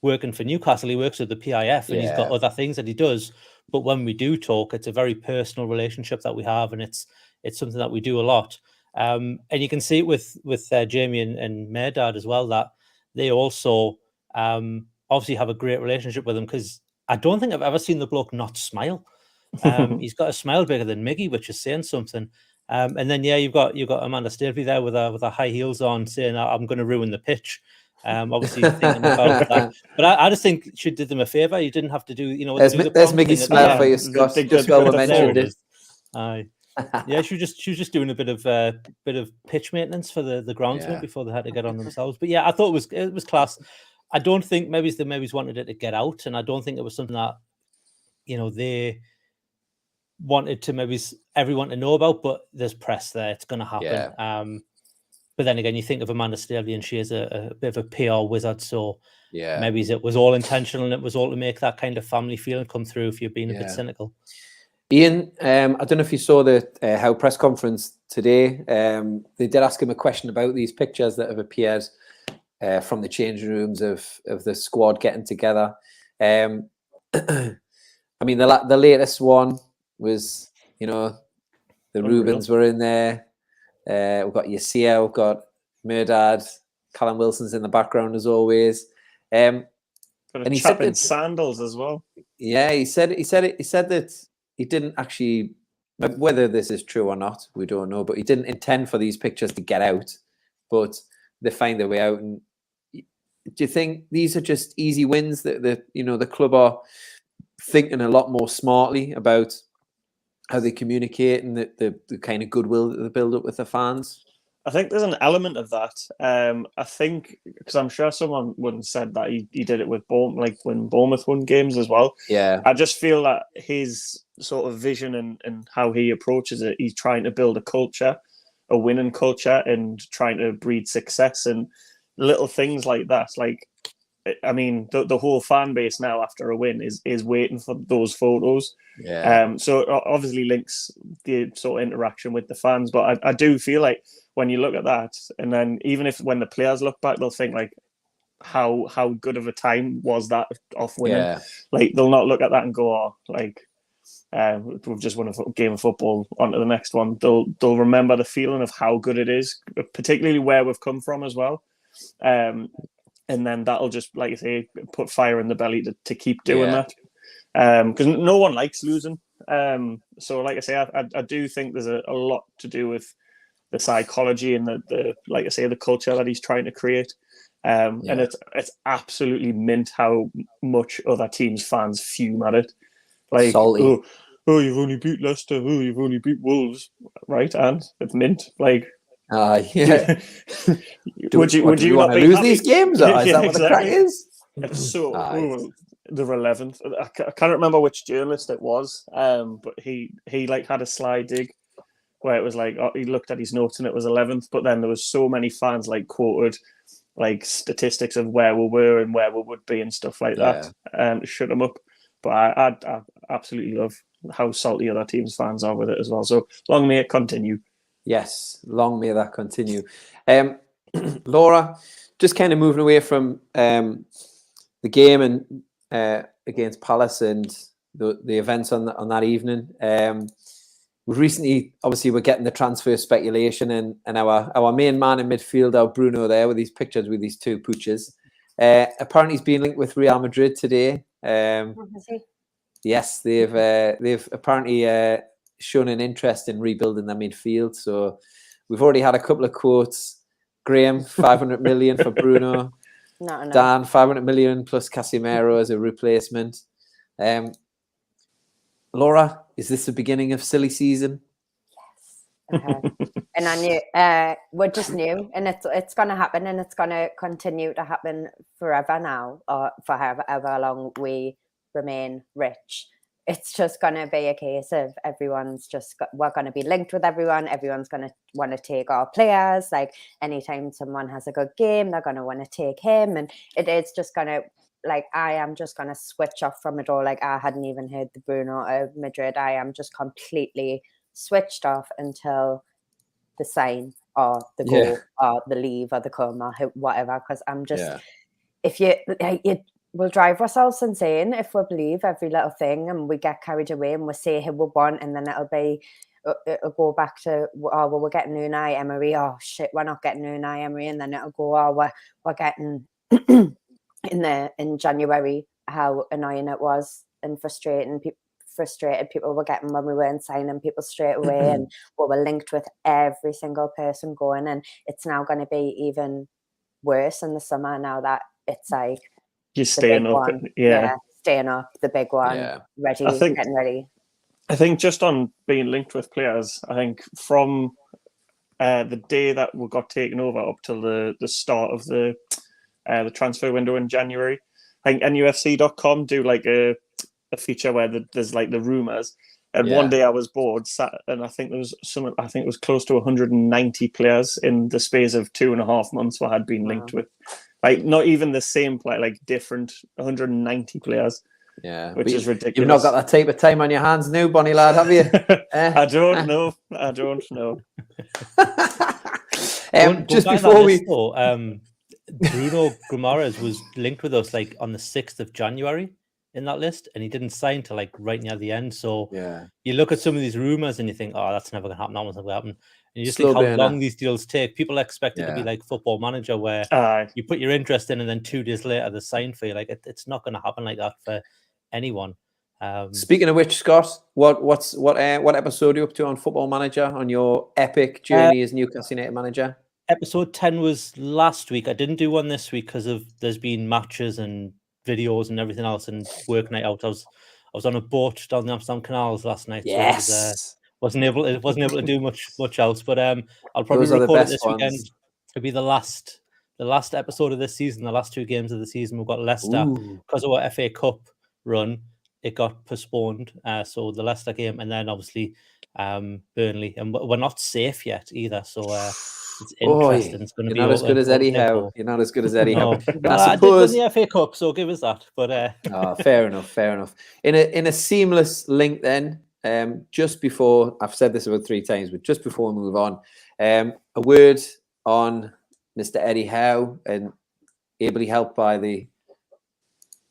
working for Newcastle. He works with the PIF and he's got other things that he does. But when we do talk, it's a very personal relationship that we have. And it's something that we do a lot. And you can see it with Jamie and Merdad as well, that they also obviously have a great relationship with him, because I don't think I've ever seen the bloke not smile. He's got a smile bigger than Miggy, which is saying something. And then you've got Amanda Staley there with her high heels on, saying, "I'm going to ruin the pitch." Obviously thinking about that. But I just think she did them a favour. You didn't have to do, There's Miggy's smile for you, Scott. Just well we mentioned it. Aye. Yeah, she was just doing a bit of pitch maintenance for the groundsman before they had to get on themselves. But yeah, I thought it was class. I don't think maybe the Maybes wanted it to get out, and I don't think it was something that they wanted to maybe everyone to know about. But there's press there; it's going to happen. Yeah. But then again, you think of Amanda Staley, and she is a bit of a PR wizard, so maybe it was all intentional, and it was all to make that kind of family feeling come through. If you're being a bit cynical. Iain, I don't know if you saw the Howe press conference today. They did ask him a question about these pictures that have appeared from the changing rooms of the squad getting together. The latest one was, the Reubens were in there. We've got Yassir, we've got Merdad, Callum Wilson's in the background as always. And he said in sandals as well. Yeah, he said that he didn't actually, whether this is true or not, we don't know, but he didn't intend for these pictures to get out, but they find their way out. And do you think these are just easy wins that the club are thinking a lot more smartly about how they communicate and the kind of goodwill that they build up with the fans? I think there's an element of that. I think, because I'm sure someone would have said that he did it with Bournemouth, like when Bournemouth won games as well. Yeah. I just feel that his sort of vision and how he approaches it, he's trying to build a culture, a winning culture, and trying to breed success and little things like that. Like, the whole fan base now after a win is waiting for those photos. Yeah. So it obviously links the sort of interaction with the fans. But I do feel like when you look at that, and then even when the players look back, they'll think like, how good of a time was that off winning? Yeah. Like, they'll not look at that and go, oh, like, we've just won a game of football, on to the next one. They'll remember the feeling of how good it is, particularly where we've come from as well. And then that'll just, like I say, put fire in the belly to keep doing that. Because no one likes losing. So, like I say, I do think there's a lot to do with the psychology and the like I say, the culture that he's trying to create. And it's absolutely mint how much other teams' fans fume at it. Like, Salty. Oh, you've only beat Leicester. Oh, you've only beat Wolves. Right, and it's mint. Like, yeah. would you want to lose these games? Or is that what the crack is? It's so they're 11th. I can't remember which journalist it was, but he like had a sly dig where it was like, oh, he looked at his notes and it was 11th, but then there was so many fans like quoted like statistics of where we were and where we would be and stuff like that, to shut them up. But I absolutely love how salty other teams' fans are with it as well. So long may it continue. Yes, long may that continue. Laura, just kind of moving away from the game and against Palace and the events on that evening. We've recently, obviously, we're getting the transfer speculation, and our main man in midfield, our Bruno, there with these pictures with these two pooches. Apparently, he's been linked with Real Madrid today. Yes, they've apparently shown an interest in rebuilding their midfield. So we've already had a couple of quotes. Graham, 500 million for Bruno. No. Dan, 500 million plus Casemiro as a replacement. Laura, is this the beginning of silly season? Yes. And I knew we're just new, and it's going to happen, and it's going to continue to happen forever now, or for however long we remain rich. It's just going to be a case of we're going to be linked with everyone. Everyone's going to want to take our players. Like anytime someone has a good game, they're going to want to take him, and it is just going to. Like, I am just going to switch off from it all. Like, I hadn't even heard the Bruno of Madrid. I am just completely switched off until the sign or the goal or the leave or the come or whatever. Because I'm just, if it will drive ourselves insane if we believe every little thing and we get carried away and we say who we want, and then it'll go back to, oh, well, we're getting Unai Emery. Oh, shit, we're not getting Unai Emery. And then it'll go, oh, we're getting... in January, how annoying it was and frustrated people were getting when we weren't signing people straight away, and we were linked with every single person going, and it's now going to be even worse in the summer now that it's like you're staying up, staying up, the big one, getting ready. I think just on being linked with players, I think from the day that we got taken over up till the start of the transfer window in January. I think NUFC.com do like a feature where there's like the rumours. And one day I was bored, and I think there was it was close to 190 players in the space of 2.5 months I had been linked with. Like not even the same player, like different 190 players. Yeah, which is ridiculous. You've not got that type of time on your hands now, Bonnie lad, have you? I don't know. Just before we... Bruno Guimaraes was linked with us like on the 6th of January in that list, and he didn't sign till like right near the end. So you look at some of these rumors and you think, oh, that's never going to happen. That one's never going to happen. And you just think how long these deals take. People expect it to be like Football Manager, where you put your interest in and then 2 days later they sign for you. Like it's not going to happen like that for anyone. Speaking of which, Scott, what episode are you up to on Football Manager on your epic journey as Newcastle United manager? Episode 10 was last week. I didn't do one this week because there's been matches and videos and everything else and work night out. I was on a boat down the Amsterdam canals last night. Yes. So wasn't able to do much else. But I'll probably record it this weekend. It'll be the last episode of this season. The last 2 games of the season. We've got Leicester because of our FA Cup run. It got postponed. So the Leicester game, and then obviously Burnley, and we're not safe yet either. So. It's interesting. It's going to be not as good as Eddie Howe. You're not as good as Eddie Howe. I did win the FA Cup, so give us that. But fair enough. In a seamless link, then, just before, I've said this about 3 times, but just before we move on, a word on Mr. Eddie Howe, and ably helped by the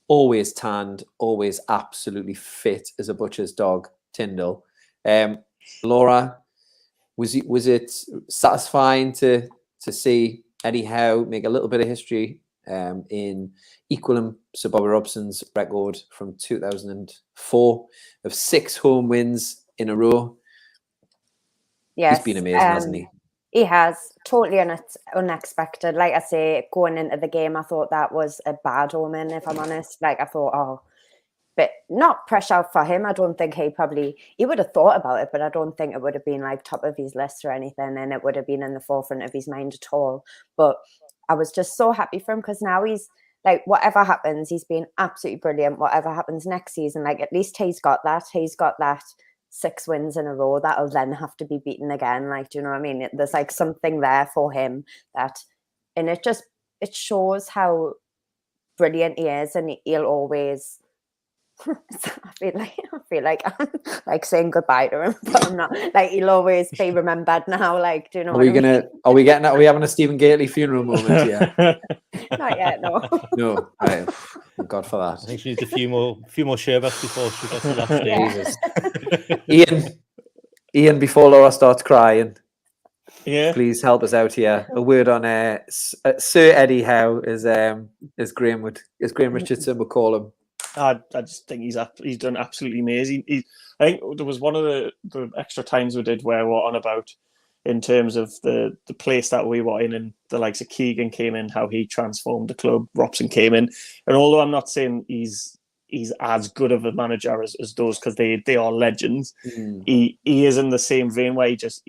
always tanned, always absolutely fit as a butcher's dog, Tyndall. Laura. Was it satisfying to see Eddie Howe make a little bit of history in equaling Sir Bobby Robson's record from 2004 of 6 home wins in a row? Yes, he's been amazing, hasn't he? He has, totally unexpected. Like I say, going into the game, I thought that was a bad omen, if I'm honest. Like I thought, but not pressure for him. I don't think he would have thought about it, but I don't think it would have been like top of his list or anything, and it would have been in the forefront of his mind at all. But I was just so happy for him, because now he's like, whatever happens, he's been absolutely brilliant. Whatever happens next season, like at least he's got that 6 wins in a row that'll then have to be beaten again. Like, do you know what I mean? There's like something there for him and it shows how brilliant he is, and he'll always. I feel like I'm like saying goodbye to him, but I'm not. Like, he'll always be remembered now. Like, do you know? Are we having a Stephen Gately funeral moment? Yeah. Not yet, no. No, right. Thank God for that. I think she needs a few more sherbets before she gets to that stage. Jesus. Ian, before Laura starts crying, please help us out here. A word on Sir Eddie Howe, as Graham Richardson would call him. I just think he's done absolutely amazing. I think there was one of the extra times we did where we're on about in terms of the place that we were in, and the likes of Keegan came in, how he transformed the club. Robson came in, and although I'm not saying he's as good of a manager as those, because they are legends, he is in the same vein where he gets.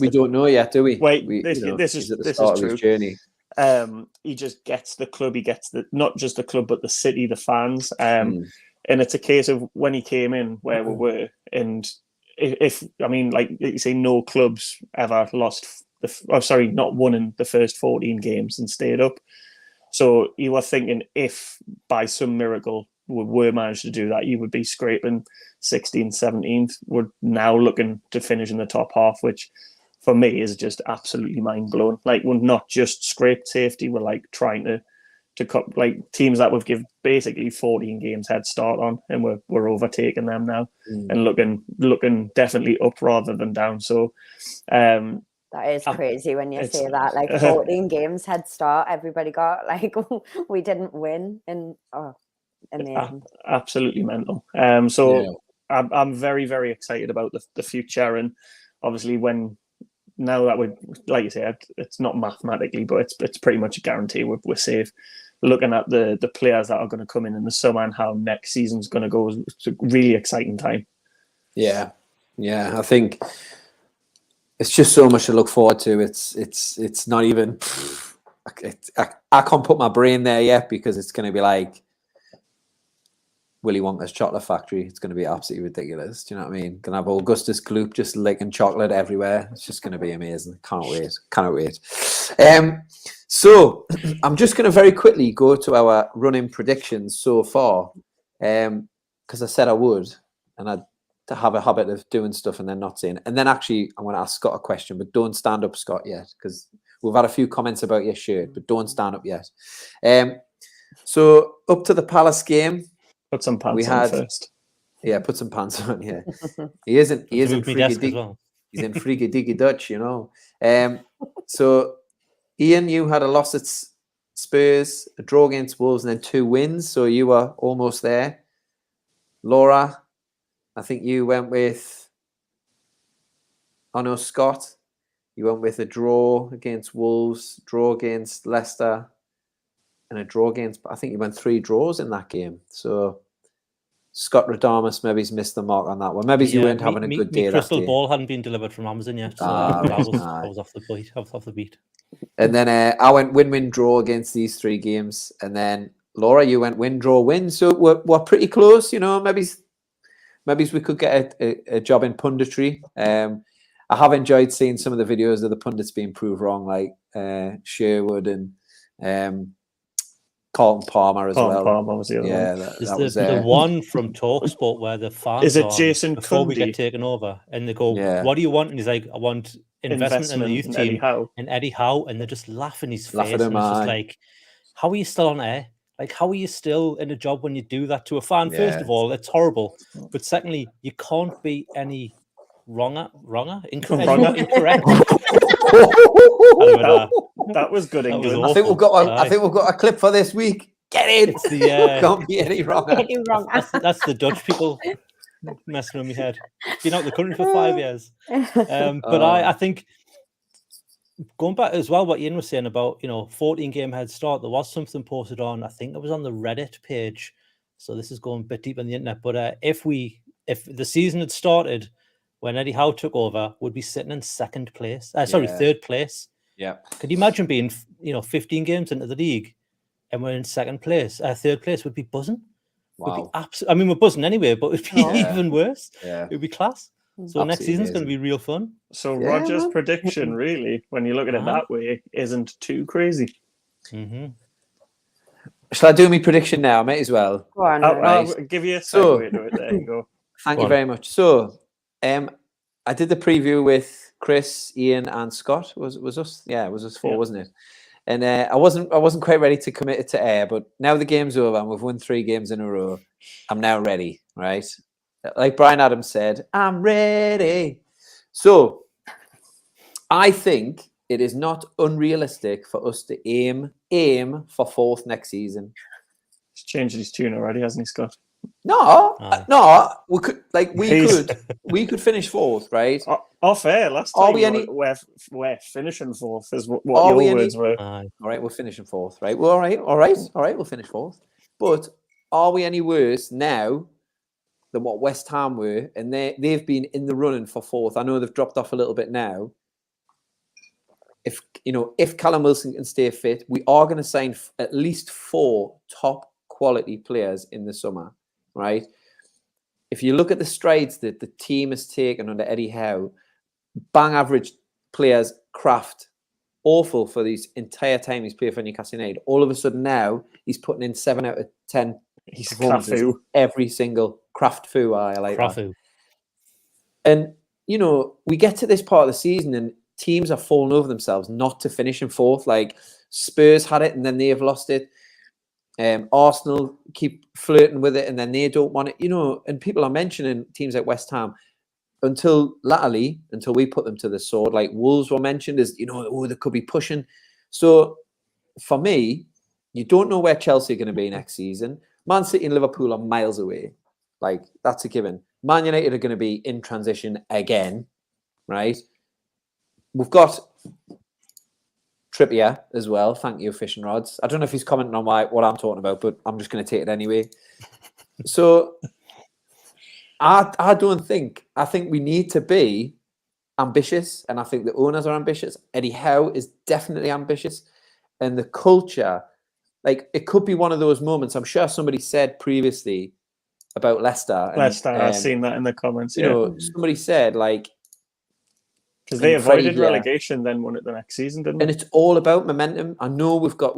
We don't know yet, do we? Wait, this is true. His journey. He just gets the club. He gets not just the club, but the city, the fans. And it's a case of when he came in, where we were, and if I mean, like you say, no clubs ever lost. Not won in the first 14 games and stayed up. So you were thinking, if by some miracle we were managed to do that, you would be scraping 16th, 17th. We're now looking to finish in the top half, which for me is just absolutely mind blowing. Like, we're not just scraped safety, we're like trying to cut like teams that we've given basically 14 games head start on, and we're overtaking them now and looking definitely up rather than down. So that is crazy when you say that. Like, 14 games head start, everybody got, like, we didn't win, and amazing. Absolutely mental. I'm very, very excited about the future, and obviously now that we're, like you said, it's not mathematically, but it's pretty much a guarantee we're safe. Looking at the players that are going to come in the summer and how next season's going to go, it's a really exciting time. Yeah, I think it's just so much to look forward to. It's not even. I can't put my brain there yet, because it's going to be like Willy Wonka's chocolate factory. It's going to be absolutely ridiculous. Do you know what I mean? Going to have Augustus Gloop just licking chocolate everywhere. It's just going to be amazing. Cannot wait. So I'm just going to very quickly go to our running predictions so far, because I said I would, and I have a habit of doing stuff and then not saying. And then actually, I'm going to ask Scott a question, but don't stand up, Scott, yet, because we've had a few comments about your shirt, but don't stand up yet. So up to the Palace game. Put some pants on first. Yeah, put some pants on. Yeah, he is in freaky well. He's in freaky diggy Dutch, you know. So Ian, you had a loss at Spurs, a draw against Wolves, and then 2 wins. So you were almost there. Laura, I think you went with. Oh no, Scott, you went with a draw against Wolves, draw against Leicester, and a draw against. I think you went 3 draws in that game. So Scott Radamus maybe's missed the mark on that one. Maybe you weren't having a good day. Crystal ball hadn't been delivered from Amazon yet, so I was off the beat. And then I went win draw against these 3 games, and then Laura, you went win draw win. So we're pretty close, you know. Maybe we could get a job in punditry. I have enjoyed seeing some of the videos of the pundits being proved wrong, like Sherwood and Carlton Palmer as well. Palmer was the other one. That was the one from TalkSport where the fans is it Jason before Cundy? We get taken over, and they go, "What do you want?" And he's like, "I want investment in the youth team and Eddie Howe," and they're just laughing his face. And it's just like, how are you still on air? Like, how are you still in a job when you do that to a fan? First of all, it's horrible. But secondly, you can't be any incorrect. That was good English. I think we've got a clip for this week. Get it. It's the can't be any wronger. That's the Dutch people messing with my head. Been out of the country for 5 years. But I think going back as well, what Iain was saying about 14 game head start, there was something posted on. I think it was on the Reddit page. So this is going a bit deep on the internet. But if the season had started when Eddie Howe took over, would be sitting in third place. Yeah. Could you imagine being 15 games into the league and we're in second place? Third place would be buzzing. Wow. We're buzzing anyway, but it'd be even worse. Yeah. It would be class. So next season's going to be real fun. So Yeah, Roger's man. prediction, really, when you look at it that way, isn't too crazy. Shall I do my prediction now? Might as well. Go on, I'll give you a segue to it. There you go. Thank you very much. So, I did the preview with Chris, Iain, and Scott. Was us? Yeah, it was us four, wasn't it? And I wasn't quite ready to commit it to air, but now the game's over and we've won 3 games in a row. I'm now ready, right? Like Brian Adams said, I'm ready. So, I think it is not unrealistic for us to aim for 4th next season. He's changed his tune already, hasn't he, Scott? No, we could finish 4th, right? Off air last time. We're finishing 4th is what your words were. All right, we're finishing 4th, right? Well, all right, we'll finish 4th. But are we any worse now than what West Ham were? And they've been in the running for 4th. I know they've dropped off a little bit now. If Callum Wilson can stay fit, we are going to sign at least 4 top quality players in the summer, right? If you look at the strides that the team has taken under Eddie Howe, bang average players craft awful for this entire time he's played for Newcastle United. All of a sudden now he's putting in 7 out of 10 performances every single craft foo. I like that. And we get to this part of the season and teams are falling over themselves not to finish in 4th. Like Spurs had it and then they have lost it. Arsenal keep flirting with it and then they don't want it. And people are mentioning teams like West Ham until we put them to the sword. Like Wolves were mentioned as, they could be pushing. So for me, you don't know where Chelsea are going to be next season. Man City and Liverpool are miles away. Like that's a given. Man United are going to be in transition again, right? We've got Trippier as well. Thank you, Fishing Rods. I don't know if he's commenting on what I'm talking about, but I'm just going to take it anyway. So I think we need to be ambitious, and I think the owners are ambitious. Eddie Howe is definitely ambitious, and the culture, like it could be one of those moments. I'm sure somebody said previously about Leicester. I've seen that in the comments. Somebody said like, because they avoided relegation, then won it the next season, didn't they? And it's all about momentum. I know we've got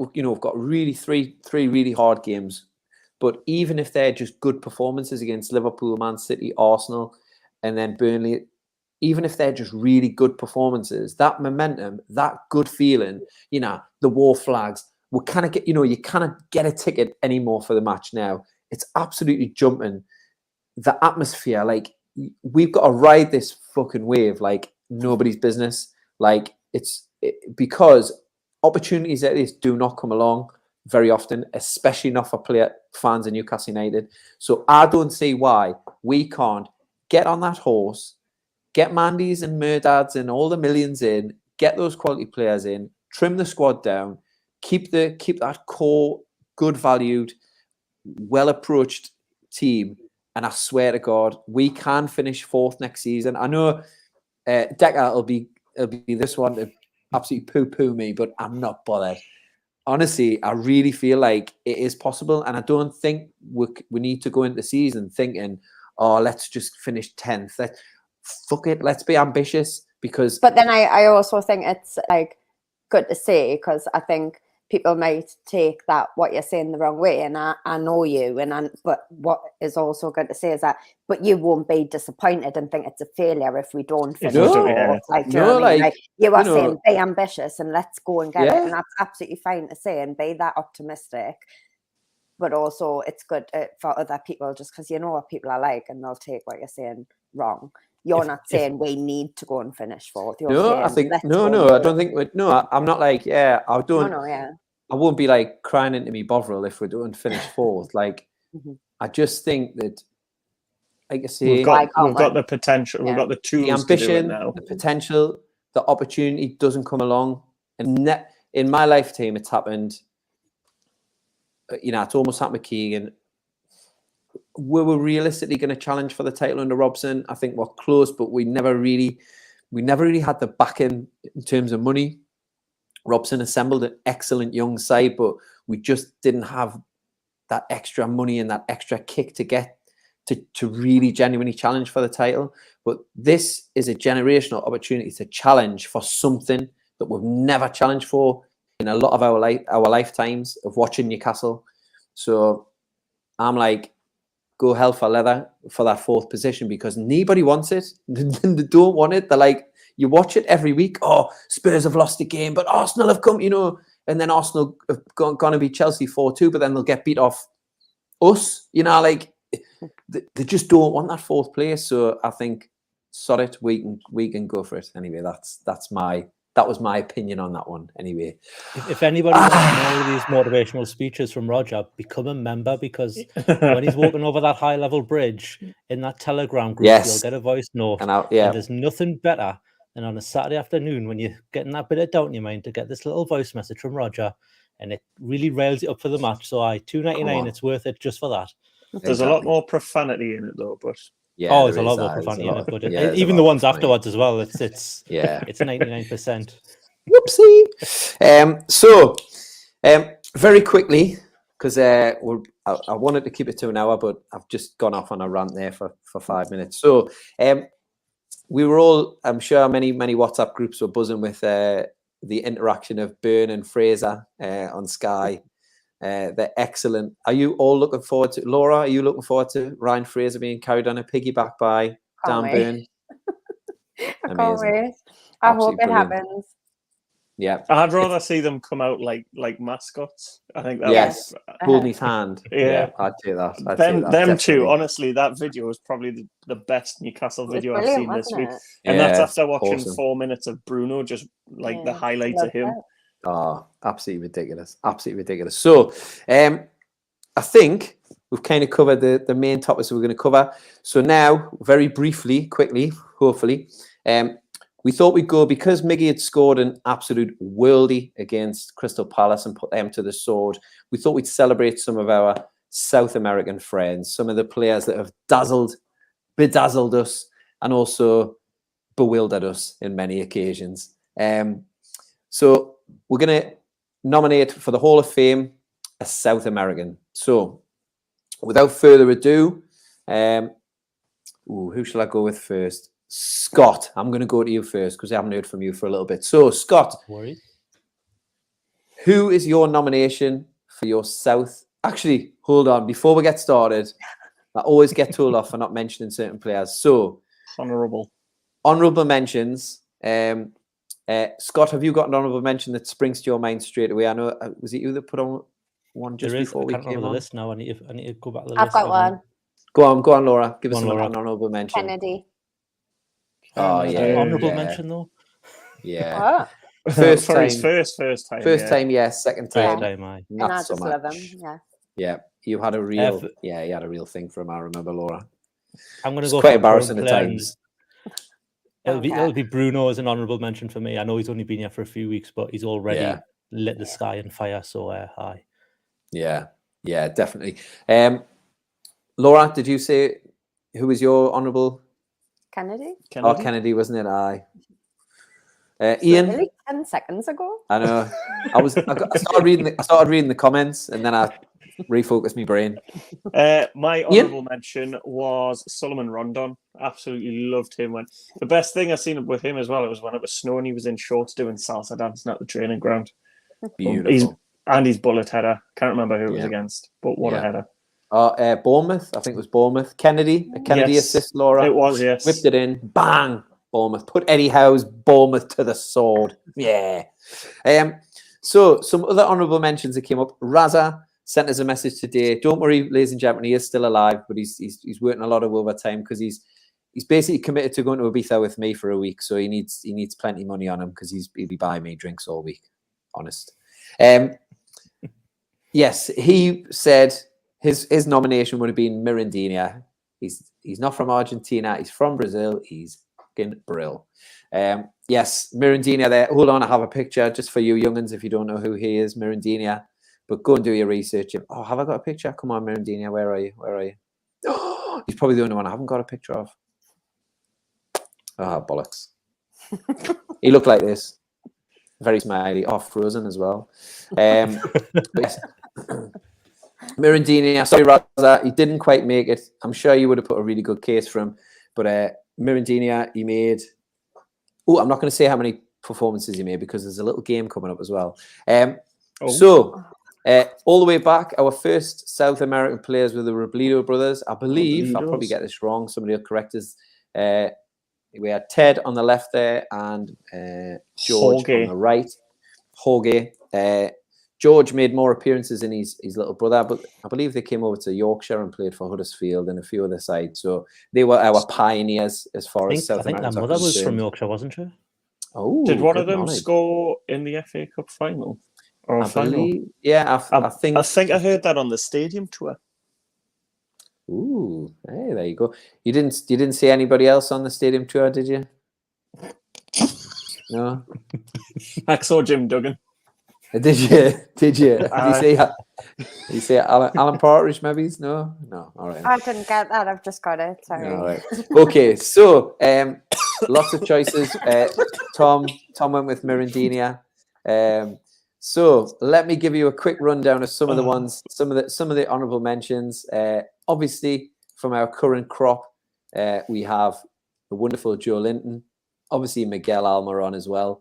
really three really hard games, but even if they're just good performances against Liverpool, Man City, Arsenal, and then Burnley, even if they're just really good performances, that momentum, that good feeling, the war flags, we kind of get, you cannot get a ticket anymore for the match now. It's absolutely jumping. The atmosphere, like we've got to ride this fucking wave like nobody's business. Like because opportunities like this do not come along very often, especially not for fans of Newcastle United. So I don't see why we can't get on that horse, get Mandys and Murdads and all the millions in, get those quality players in, trim the squad down, keep that core, good valued, well approached team. And I swear to God, we can finish 4th next season. I know Decker will be this one to absolutely poo-poo me, but I'm not bothered. Honestly, I really feel like it is possible, and I don't think we need to go into the season thinking, "Oh, let's just finish 10th." Fuck it, let's be ambitious because. But then I also think it's like good to say, because I think people might take that what you're saying the wrong way, and I know you, but what is also good to say is that, but you won't be disappointed and think it's a failure if we don't finish. You are saying be ambitious and let's go and get it, and that's absolutely fine to say and be that optimistic. But also, it's good for other people, just because you know what people are like, and they'll take what you're saying wrong. You're not saying we need to go and finish 4th. You're saying, I think I don't think. I'm not like I don't. I won't be like crying into me Bovril if we don't finish 4th. Like I just think that, like I say, we've got the potential. We've got the tools, the ambition, to do it now. The potential, the opportunity doesn't come along, and in my lifetime, it's happened. It's almost happened with Keegan. We were realistically going to challenge for the title under Robson. I think we're close, but we never really had the backing in terms of money. Robson assembled an excellent young side, but we just didn't have that extra money and that extra kick to to really genuinely challenge for the title. But this is a generational opportunity to challenge for something that we've never challenged for in a lot of our lifetimes of watching Newcastle. So I'm like, go hell for leather for that 4th position, because nobody wants it. They don't want it. They're like, you watch it every week. Oh, Spurs have lost a game, but Arsenal have come, and then Arsenal have gone to beat Chelsea 4-2, but then they'll get beat off us. Like they just don't want that 4th place. So I think, sod it, we can go for it. Anyway, that was my opinion on that one. Anyway, if anybody wants more of these motivational speeches from Roger, become a member, because when he's walking over that high-level bridge in that Telegram group, Yes. you'll get a voice note. and And there's nothing better than on a Saturday afternoon when you're getting that bit of doubt in your mind to get this little voice message from Roger, and it really rails you up for the match. So $2.99, it's worth it just for that. There's a lot more profanity in it though, but yeah, there's a lot more profanity in it, but even the ones afterwards as well. It's 99%. Whoopsie. So very quickly, because I wanted to keep it to an hour, but I've just gone off on a rant there for 5 minutes. So we were all, I'm sure many WhatsApp groups were buzzing with the interaction of Byrne and Fraser on Sky. They're excellent. Are you all looking forward to, Laura, are you looking forward to Ryan Fraser being carried on a piggyback by Dan Byrne? I can't wait. I hope it happens. Yeah. I'd rather see them come out like mascots. I think that was holding his hand. Yeah, I'd do that. Them two, honestly, that video was probably the best Newcastle video I've seen this week. And that's after watching 4 minutes of Bruno, just like the highlights of him. Oh, absolutely ridiculous. Absolutely ridiculous. So I think we've kind of covered the main topics we're going to cover. So now, very briefly, quickly, hopefully, we thought we'd go, because Miggy had scored an absolute worldie against Crystal Palace and put them to the sword, we thought we'd celebrate some of our South American friends, some of the players that have bedazzled us and also bewildered us in many occasions. So we're going to nominate for the Hall of Fame a South American. So without further ado, who shall I go with first? Scott, I'm going to go to you first because I haven't heard from you for a little bit. So, Scott, who is your nomination for your South? Actually, hold on. Before we get started, I always get told off for not mentioning certain players. So, honourable mentions. Scott, have you got an honourable mention that springs to your mind straight away? I know, was it you that put on one just before we came on? The list now. I need to go back to the I've list. got one. Go on, Laura. Give us an honourable mention. Kennedy. Oh yeah, honourable mention though. Yeah, first time. First time, yes. Second time, not so much. Love him. Yeah, you had a real, you had a real thing for him. I remember, Laura. I'm going to go quite embarrassing at times. It'll be Bruno as an honourable mention for me. I know he's only been here for a few weeks, but he's already lit the sky on fire. So hi. Yeah, definitely. Laura, did you say who was your honourable? Kennedy. Oh, Kennedy, wasn't it? Aye. Iain. Really 10 seconds ago. I know. I started reading the comments, and then I refocused my brain. My honourable mention was Solomon Rondon. Absolutely loved him. The best thing I've seen with him as well, it was when it was snowing. He was in shorts doing salsa dancing at the training ground. Beautiful. And his bullet header. Can't remember who it was against, but what a header. Bournemouth. I think it was Bournemouth. Kennedy assist, Laura. It was, yes. Whipped it in. Bang. Bournemouth. Put Eddie Howe's Bournemouth to the sword. Yeah. So some other honourable mentions that came up. Raza sent us a message today. Don't worry, ladies and gentlemen, he is still alive, but he's working a lot of overtime because he's basically committed to going to Ibiza with me for a week. So he needs plenty of money on him because he'll be buying me drinks all week. Honest. Yes, he said his nomination would have been Mirandinha. He's not from Argentina. He's from Brazil. He's fucking Brill. Yes, Mirandinha there. Hold on, I have a picture just for you young'uns if you don't know who he is, Mirandinha. But go and do your research. Oh, have I got a picture? Come on, Mirandinha, where are you? Oh, he's probably the only one I haven't got a picture of. Ah, bollocks. He looked like this. Very smiley. Oh, frozen as well. But Mirandini, sorry, Raza, he didn't quite make it. I'm sure you would have put a really good case for him. But Mirandini, he made... Oh, I'm not going to say how many performances he made because there's a little game coming up as well. So, all the way back, our first South American players were the Robledo brothers. I believe, I'll probably get this wrong. Somebody will correct us. We had Ted on the left there and George on the right. Howe. George made more appearances in his little brother, but I believe they came over to Yorkshire and played for Huddersfield and a few other sides. So they were our pioneers as far as South America. I think their mother was from Yorkshire, wasn't she? Oh, did one of them score in the FA Cup final? Or believe, yeah, I think I heard that on the stadium tour. Ooh, hey, there you go. You didn't see anybody else on the stadium tour, did you? No. I saw Jim Duggan. Did you? Did you say Alan Partridge? Maybe? No. All right. I didn't get that. I've just got it. Sorry. All right. Okay. So, lots of choices. Tom went with Mirandini. So let me give you a quick rundown of some of the ones, some of the honourable mentions. Obviously, from our current crop, we have the wonderful Joelinton. Obviously, Miguel Almiron as well.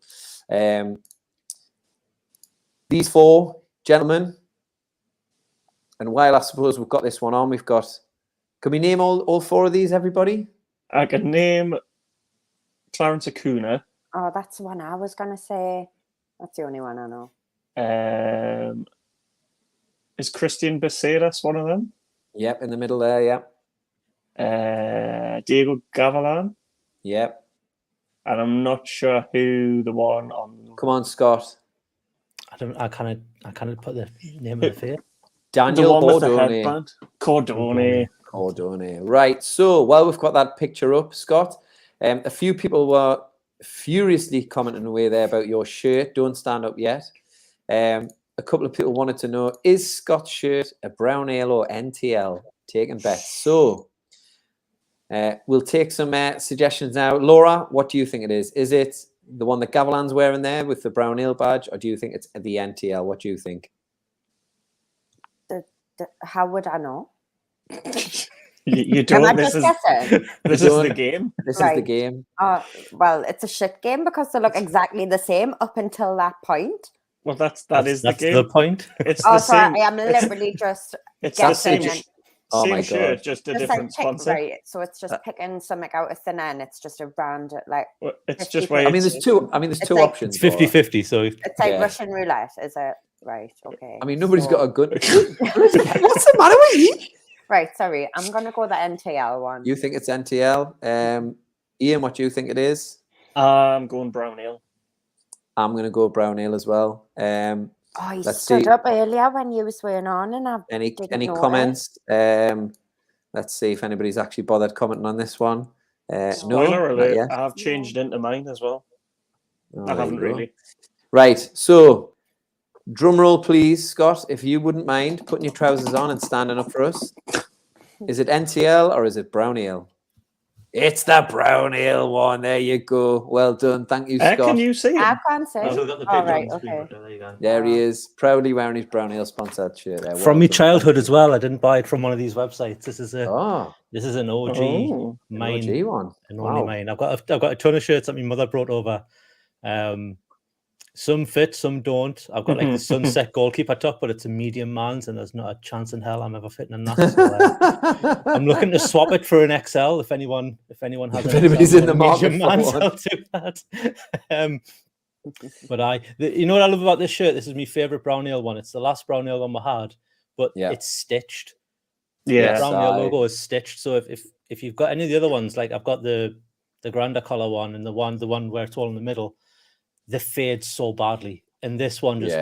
These four gentlemen, and while I suppose we've got this one on, we've got. Can we name all four of these, everybody? I could name Clarence Acuna. Oh, that's the one I was going to say. That's the only one I know. Is Christian Becerras one of them? Yep, in the middle there, yeah. Diego Gavilan. Yep. And I'm not sure who the one on... Come on, Scott. I can't put the name of the fair. Daniel Cordone. Right, so while we've got that picture up, Scott, a few people were furiously commenting away there about your shirt. Don't stand up yet. A couple of people wanted to know, is Scott's shirt a brown ale or NTL? Taking bets. So we'll take some suggestions now. Laura, what do you think it is? Is it the one that Gavilan's wearing there with the brown ale badge, or do you think it's the NTL? What do you think? How would I know? You don't. Am I just guessing? This is the game. This is the game. Well, it's a shit game because they look exactly the same up until that point. Well, that's the game. The point. It's the same. Sorry, I am literally just it's guessing. The same shirt, just a different sponsor. Right, so it's just picking something out of thin air, and it's just around it like. Well, it's just where. There's two options. It's 50-50, so it's like Russian roulette, is it? Right. Okay. I mean, nobody's got a gun. What's the matter with you? Right. Sorry, I'm gonna go the NTL one. You think it's NTL? Iain, what do you think it is? I'm going brown ale. I'm going to go brown ale as well. You stood up earlier when you were swearing on, and any comments? Let's see if anybody's actually bothered commenting on this one. Spoiler alert! I have changed into mine as well. I haven't really. Right. So, drum roll, please, Scott. If you wouldn't mind putting your trousers on and standing up for us. Is it NTL or is it brown ale? It's the brown ale one. There you go. Well done. Thank you, Scott. Can you see it? I can't see it. Right, okay. There he is, proudly wearing his brown ale sponsored shirt. There. From my childhood as well. I didn't buy it from one of these websites. This is an OG mine. OG one. An only mine. I've got a ton of shirts that my mother brought over. Some fit, some don't. I've got like the sunset goalkeeper top, but it's a medium man's, and there's not a chance in hell I'm ever fitting in that. So, I'm looking to swap it for an XL. If anyone has, if anybody's in the market, I'll do that. But you know what I love about this shirt? This is my favorite brown ale one. It's the last brown ale one we had, but it's stitched. Yeah, the brown ale logo is stitched. So if you've got any of the other ones, like I've got the grander collar one and the one where it's all in the middle. They fade so badly, and this one just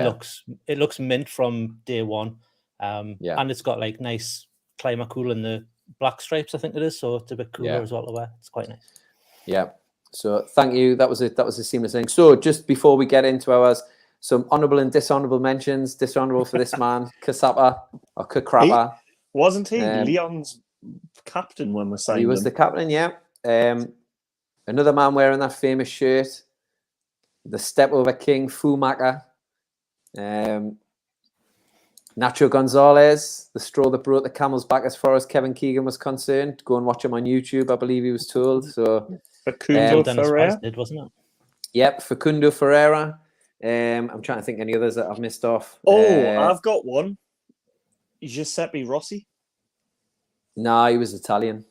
looks mint from day one. And it's got like nice climate cool in the black stripes, I think it is, so it's a bit cooler as well to wear. It's quite nice. Yeah. So thank you. That was a seamless thing. So just before we get into ours, some honourable and dishonourable mentions. Dishonourable for this man, Kasapa or Kakrapa. Wasn't he Leon's captain when we signed him? He was the captain, yeah. Another man wearing that famous shirt. The step over king, Fumaka. Nacho Gonzalez, the straw that brought the camel's back as far as Kevin Keegan was concerned. Go and watch him on YouTube, I believe he was told. So, Facundo Dennis Ferrer. Rice did, wasn't it? Yep, Facundo Ferreira. I'm trying to think any others that I've missed off. I've got one. Giuseppe Rossi. No, he was Italian.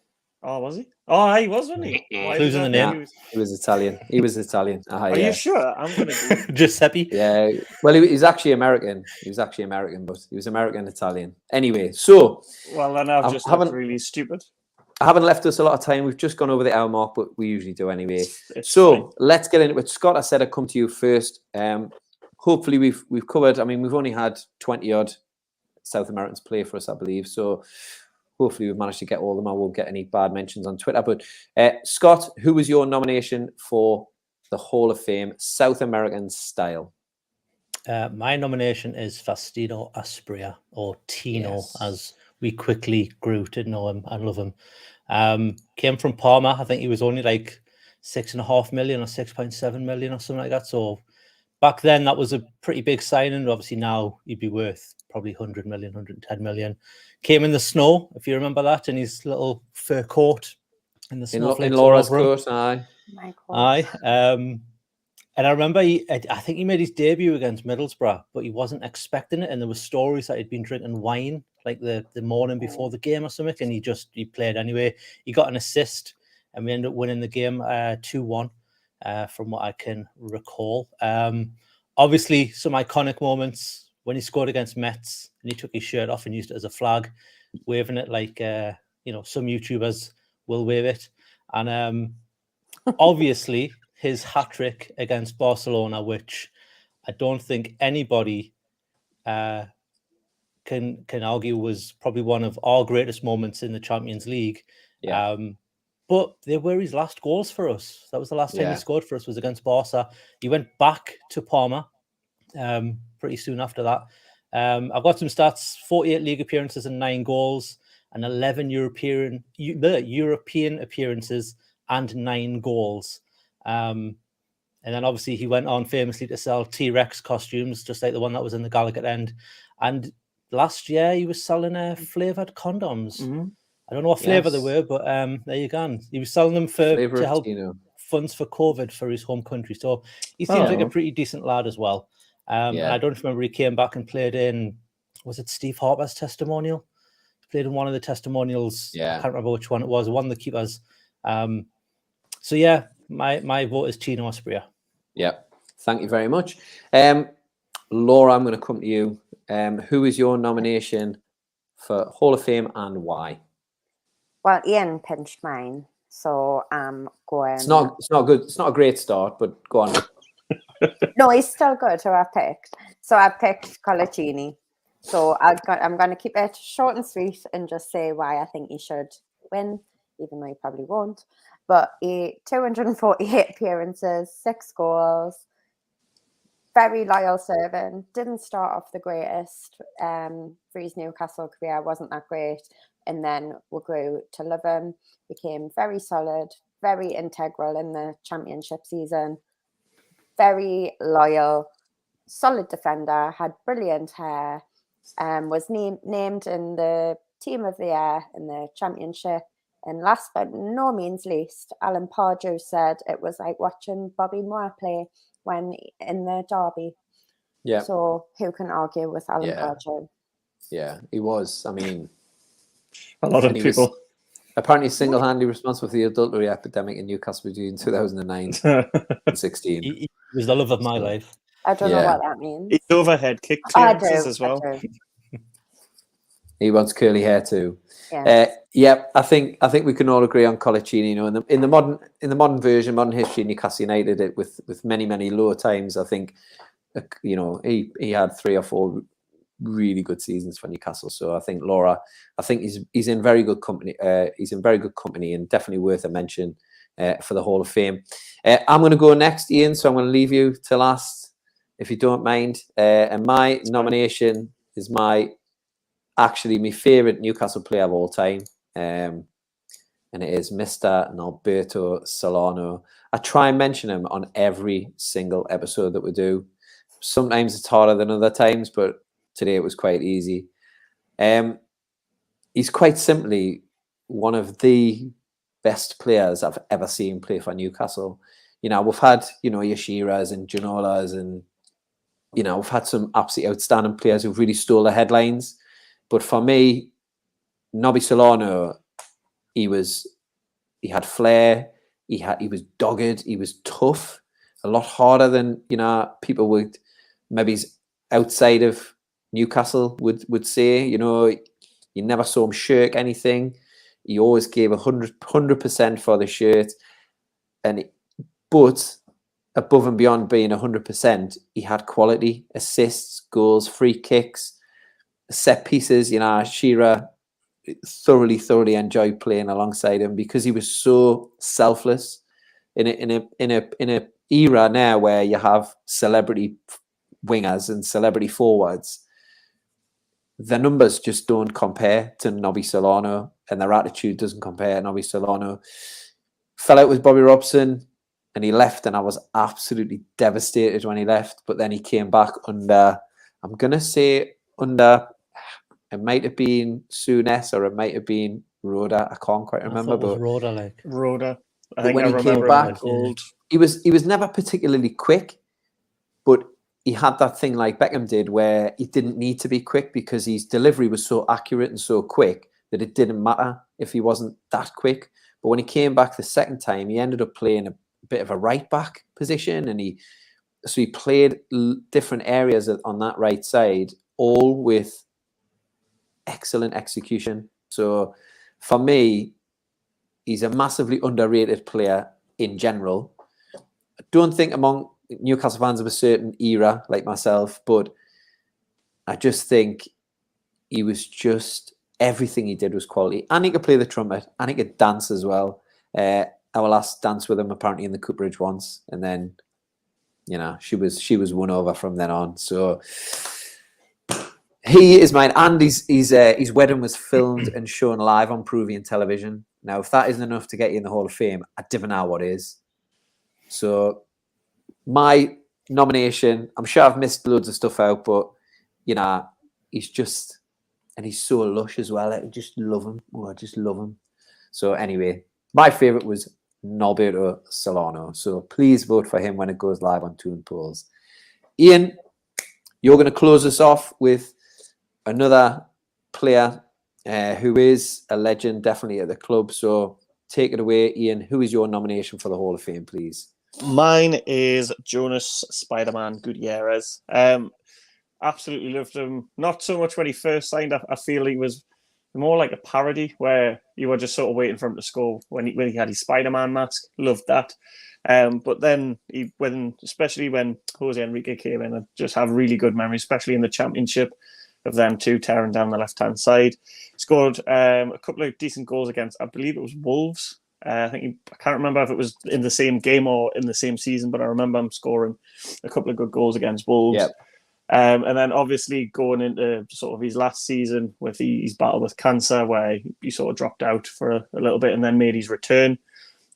Oh, was he? Oh, he was, wasn't he? Why Clues did in I the think name. He was Italian. He was Italian. Are you sure? I'm going to go. Giuseppe. Yeah. Well, he's actually American. He was actually American, but he was American-Italian. Anyway, so... Well, then I've just looked really stupid. I haven't left us a lot of time. We've just gone over the hour mark, but we usually do anyway. It's So fine. let's get into it. Scott, I said I'd come to you first. Hopefully we've covered. I mean, we've only had 20-odd South Americans play for us, I believe. So hopefully we've managed to get all of them. I won't get any bad mentions on Twitter. But Scott, who was your nomination for the Hall of Fame South American style? My nomination is Faustino Asprilla, or Tino, Yes. as we quickly grew to know him and love him. Came from Parma. I think he was only like 6.5 million or 6.7 million or something like that. So back then, that was a pretty big signing. Obviously, now he'd be worth probably 100 million, 110 million. Came in the snow, if you remember that, in his little fur coat in the snow. In Laura's coat, aye. My God. Aye. And I remember I think he made his debut against Middlesbrough, but he wasn't expecting it. And there were stories that he'd been drinking wine like the morning before the game or something. And he played anyway. He got an assist and we ended up winning the game 2-1 from what I can recall. Obviously, some iconic moments when he scored against Metz and he took his shirt off and used it as a flag, waving it like, some YouTubers will wave it. And obviously, his hat-trick against Barcelona, which I don't think anybody can argue was probably one of our greatest moments in the Champions League. Yeah. But they were his last goals for us. That was the last time he scored for us, was against Barca. He went back to Parma pretty soon after that. I've got some stats: 48 league appearances and 9 goals, and 11 European appearances and 9 goals. And then obviously he went on famously to sell T-Rex costumes, just like the one that was in the Gallowgate end. And last year he was selling flavoured condoms. Mm-hmm. I don't know what flavour they were, but there you go. He was selling them to help funds for COVID for his home country. So he seems like a pretty decent lad as well. And I don't remember he came back and played in, was it Steve Harper's testimonial? He played in one of the testimonials. Yeah. I can't remember which one it was. One of the keepers. So yeah, my vote is Tino Asprilla. Yeah, thank you very much. Laura, I'm going to come to you. Who is your nomination for Hall of Fame and why? Well, Iain pinched mine, so I'm going. It's not good. It's not a great start, but go on. No, he's still good. Who I picked. So I picked Colaccini. So I'm going to keep it short and sweet and just say why I think he should win, even though he probably won't. But 248 appearances, 6 goals, very loyal servant. Didn't start off the greatest. For his Newcastle career, wasn't that great. And then we grew to love him. Became very solid, very integral in the championship season. Very loyal, solid defender. Had brilliant hair. Was named in the team of the year in the championship. And last but no means least, Alan Pardew said it was like watching Bobby Moore play when in the derby. Yeah. So who can argue with Alan Pardew? Yeah, he was. I mean, a lot of people. Apparently single-handedly responsible for the adultery epidemic in Newcastle between 2009 and 16. He was the love of my life. I don't know what that means. He's overhead kick clearances as well. He wants curly hair too. Yeah. I think we can all agree on Colaccini. You know, in the modern version, modern history, Newcastle United, it with many low times. I think, he had 3 or 4 really good seasons for Newcastle. So I think Laura, he's in very good company. He's in very good company and definitely worth a mention for the Hall of Fame. I'm going to go next, Iain. So I'm going to leave you to last, if you don't mind. And my nomination is my favourite Newcastle player of all time. And it is Mr. Norberto Solano. I try and mention him on every single episode that we do. Sometimes it's harder than other times, but today it was quite easy. He's quite simply one of the best players I've ever seen play for Newcastle. You know, we've had, you know, Yashiras and Janolas, and, you know, we've had some absolutely outstanding players who've really stole the headlines. But for me, Nobby Solano, he had flair, he was dogged, he was tough, a lot harder than, you know, people would maybe outside of Newcastle would say. You know, you never saw him shirk anything. He always gave 100% for the shirt. But above and beyond being 100%, he had quality, assists, goals, free kicks, set pieces. You know, Shearer thoroughly enjoyed playing alongside him because he was so selfless. In a era now where you have celebrity wingers and celebrity forwards, the numbers just don't compare to Nobby Solano, and their attitude doesn't compare. Nobby Solano fell out with Bobby Robson and he left, and I was absolutely devastated when he left. But then he came back under, I'm going to say under, it might have been Souness or it might have been Rhoda. I can't quite remember. It was Rhoda. I but think when I he remember came back, him gold. he was never particularly quick, but he had that thing like Beckham did where he didn't need to be quick because his delivery was so accurate and so quick that it didn't matter if he wasn't that quick. But when he came back the second time, he ended up playing a bit of a right back position, and he played different areas on that right side, all with excellent execution. So for me, he's a massively underrated player in general. I don't think among Newcastle fans of a certain era like myself, but I just think he was just, everything he did was quality. And he could play the trumpet, and he could dance as well. Our last dance with him apparently in the Cooperage once, and then, you know, she was won over from then on. So he is mine, and his wedding was filmed and shown live on Peruvian television. Now, if that isn't enough to get you in the Hall of Fame, I don't know what is. So my nomination, I'm sure I've missed loads of stuff out, but, you know, he's just, and he's so lush as well. I just love him. Oh, I just love him. So anyway, my favourite was Norberto Solano. So please vote for him when it goes live on Toon Polls. Iain, you're going to close us off with another player who is a legend, definitely at the club. So take it away, Iain. Who is your nomination for the Hall of Fame, please? Mine is Jonas Spider-Man Gutierrez. Absolutely loved him. Not so much when he first signed. I feel he was more like a parody where you were just sort of waiting for him to score when he had his Spider-Man mask. Loved that. But then especially when Jose Enrique came in, I just have really good memories, especially in the Championship, of them two tearing down the left-hand side. Scored a couple of decent goals against, I believe it was Wolves. I can't remember if it was in the same game or in the same season, but I remember him scoring a couple of good goals against Wolves. Yep. And then obviously going into sort of his last season with his battle with cancer, where he sort of dropped out for a little bit and then made his return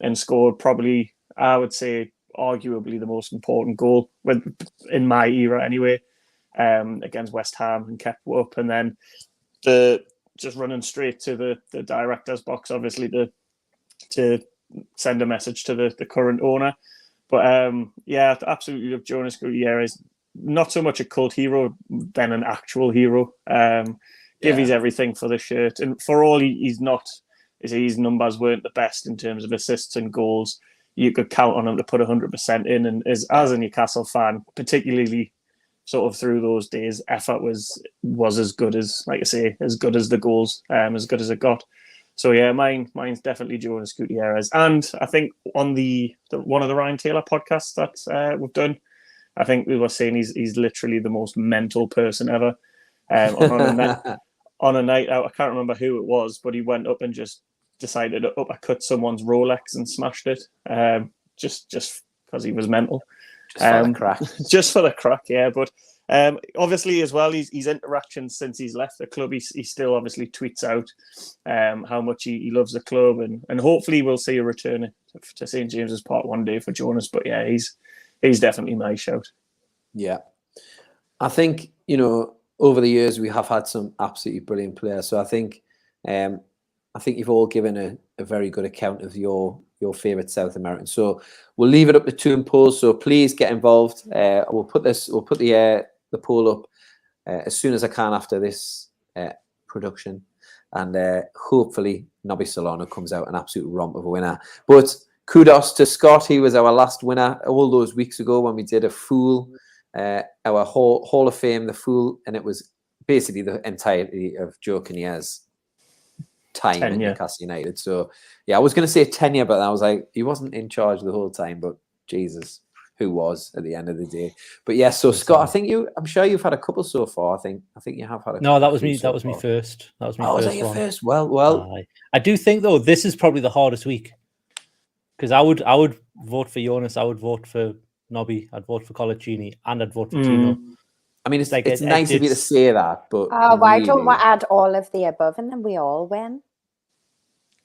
and scored probably, I would say, arguably the most important goal in my era anyway, against West Ham, and kept up. And then just running straight to the director's box, obviously, to send a message to the current owner. But yeah, I absolutely love Jonas Gutierrez. Not so much a cult hero than an actual hero. Give his everything for the shirt, and for all he's not, his numbers weren't the best in terms of assists and goals. You could count on him to put 100% in, and as a Newcastle fan, particularly sort of through those days, effort was as good as, like I say, as good as the goals, as good as it got. So yeah, mine's definitely Jonas Gutierrez. And I think on the one of the Ryan Taylor podcasts that we've done, I think we were saying he's literally the most mental person ever. On a night out, I can't remember who it was, but he went up and just decided to uppercut someone's Rolex and smashed it, just because he was mental. Just for the crack. Just for the crack, yeah. But obviously as well, his interactions since he's left the club, he still obviously tweets out how much he loves the club, and hopefully we'll see a return to St. James's Park one day for Jonas. But yeah, he's definitely my shout. Yeah. I think, over the years we have had some absolutely brilliant players. So I think you've all given a very good account of your favourite South American. So we'll leave it up to two polls. So please get involved. We'll put the poll up as soon as I can after this production, and hopefully Nobby Solano comes out an absolute romp of a winner. But kudos to Scott. He was our last winner all those weeks ago when we did a full, our Hall of Fame, the full, and it was basically the entirety of Joe Kinnear's time at Newcastle United. So yeah, I was going to say tenure, but I was like, he wasn't in charge the whole time, but Jesus, who was at the end of the day. But yeah, so Scott, I'm sure you've had a couple so far. I think you have had a No, that was me. That was me first. That was me first. Was that your first? Well. I do think though this is probably the hardest week, because I would vote for Jonas, I would vote for Nobby, I'd vote for Colaccini, and I'd vote for Tino. I mean, it's nice of you to say that, but why don't we add all of the above and then we all win?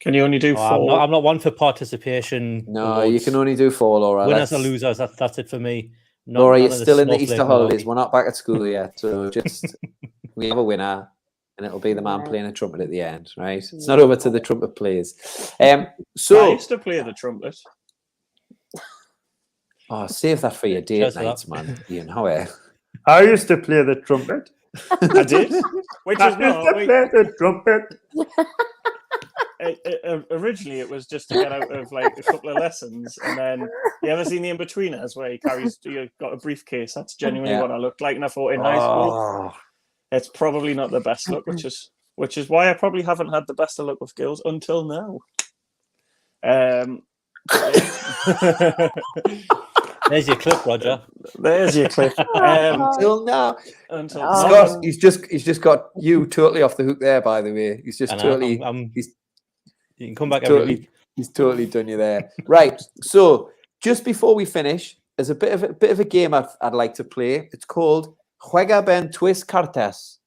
Can you only do 4? I'm not one for participation. No, awards. You can only do 4, Laura. Winners or losers, that's it for me. Laura, you're still in the Easter holidays. We're not back at school yet, so just we have a winner, and it'll be the man playing a trumpet at the end, right? It's not over to the trumpet players. So I used to play the trumpet. Oh, save that for your date nights, man. Iain, how are you? I used to play the trumpet. I did. Which is play the trumpet. Originally, it was just to get out of like a couple of lessons, and then you ever seen the In-Betweeners where you got a briefcase? That's genuinely what I looked like, and I thought in high school, it's probably not the best look, which is why I probably haven't had the best of luck with girls until now. There's your clip, Roger. There's your clip. Until now. Scott, he's just got you totally off the hook there. By the way, he's just totally. You can come back every week. He's totally done you there. Right. So just before we finish, there's a bit of a game I'd like to play. It's called Juega Ben Twist Cartas.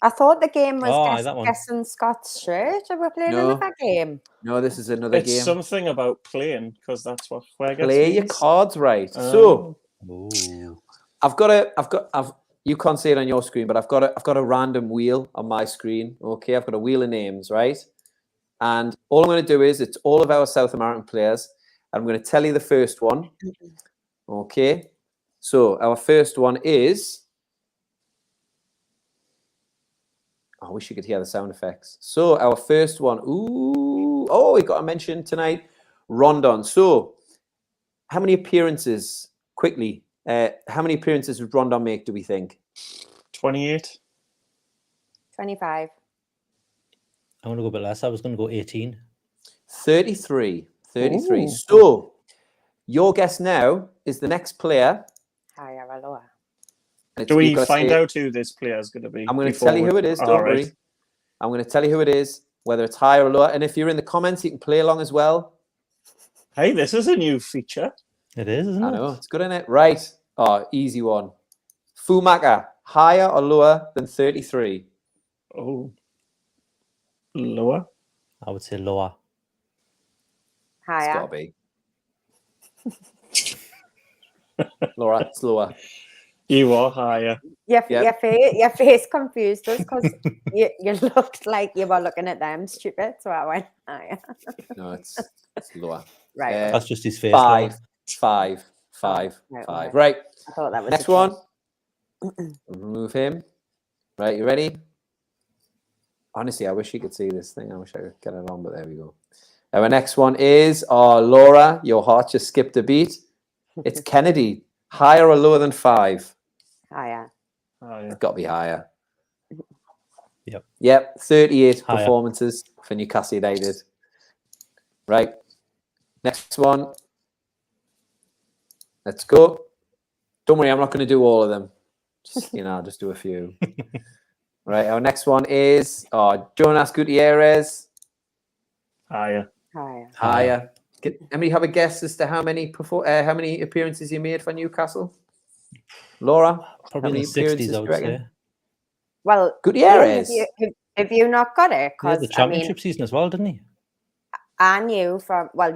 I thought the game was guessing Scott's shirt. Are we playing another game? No, this is another game. It's something about playing, because that's what Juega play means. Your cards right. So I've you can't see it on your screen, but I've got a random wheel on my screen. Okay, I've got a wheel of names, right? And all I'm going to do is it's all of our South American players. I'm going to tell you the first one. Okay, so our first one is. I wish you could hear the sound effects. So our first one, we got to mention tonight, Rondon. So how many appearances, quickly, how many appearances would Rondon make, do we think? 28. 25. I'm going to go a bit less. I was going to go 18. 33. So your guess now is the next player. Do we find out who this player is going to be? I'm going to tell you who it is. Don't worry. I'm going to tell you who it is, whether it's higher or lower. And if you're in the comments, you can play along as well. Hey, this is a new feature. It is, isn't it? I know. It's good, isn't it? Right. Oh, easy one. Fumaka, higher or lower than 33? Oh. Lower? I would say lower. Higher. It's got to be. Laura, it's lower. You are higher. Your face confused us because you looked like you were looking at them stupid, so I went higher. No, it's lower. Right. That's just his face. 5. Right. Right. I thought that was next one. Remove him. Right, you ready? Honestly, I wish you could see this thing. I wish I could get it on, but there we go. Our next one is Laura. Your heart just skipped a beat. It's Kennedy. Higher or lower than 5? Higher. It's got to be higher. Yep. 38 higher. Performances for Newcastle United. Right. Next one. Let's go. Don't worry, I'm not going to do all of them. Just, I'll just do a few. Right. Our next one is Jonas Gutierrez. Higher. Anybody have a guess as to how many appearances he made for Newcastle? Laura? Probably in the 60s, I would say. Well, Gutierrez. Have you not got it? He had the championship season as well, didn't he? I knew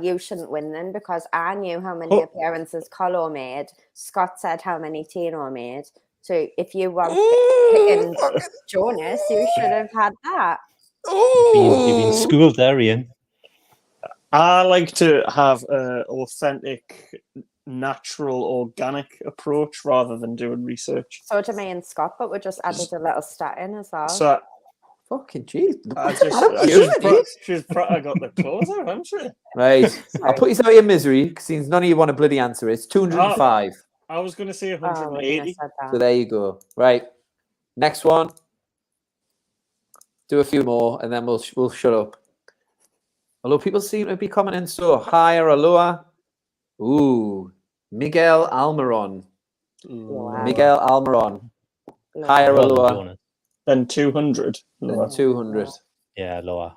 you shouldn't win then, because I knew how many appearances Colo made. Scott said how many Tino made. So if you want picking Jonas, you should have had that. You've been schooled there, Iain. I like to have an authentic, natural, organic approach rather than doing research. So do me and Scott, but we just added a little stat in as well. So Fucking jeez. she's probably got the clothes out, hasn't she? Right. I'll put you out of your misery because none of you want to bloody answer it. It's 205. I was going to say Oh, we couldn't 180. have said that. So there you go. Right. Next one. Do a few more and then we'll shut up. Although people seem to be commenting so higher or lower. Ooh. Miguel Almiron. Wow. Miguel Almiron. Lower. Higher or Lower than lower? Jonas. Then 200. Than 200. Yeah, lower.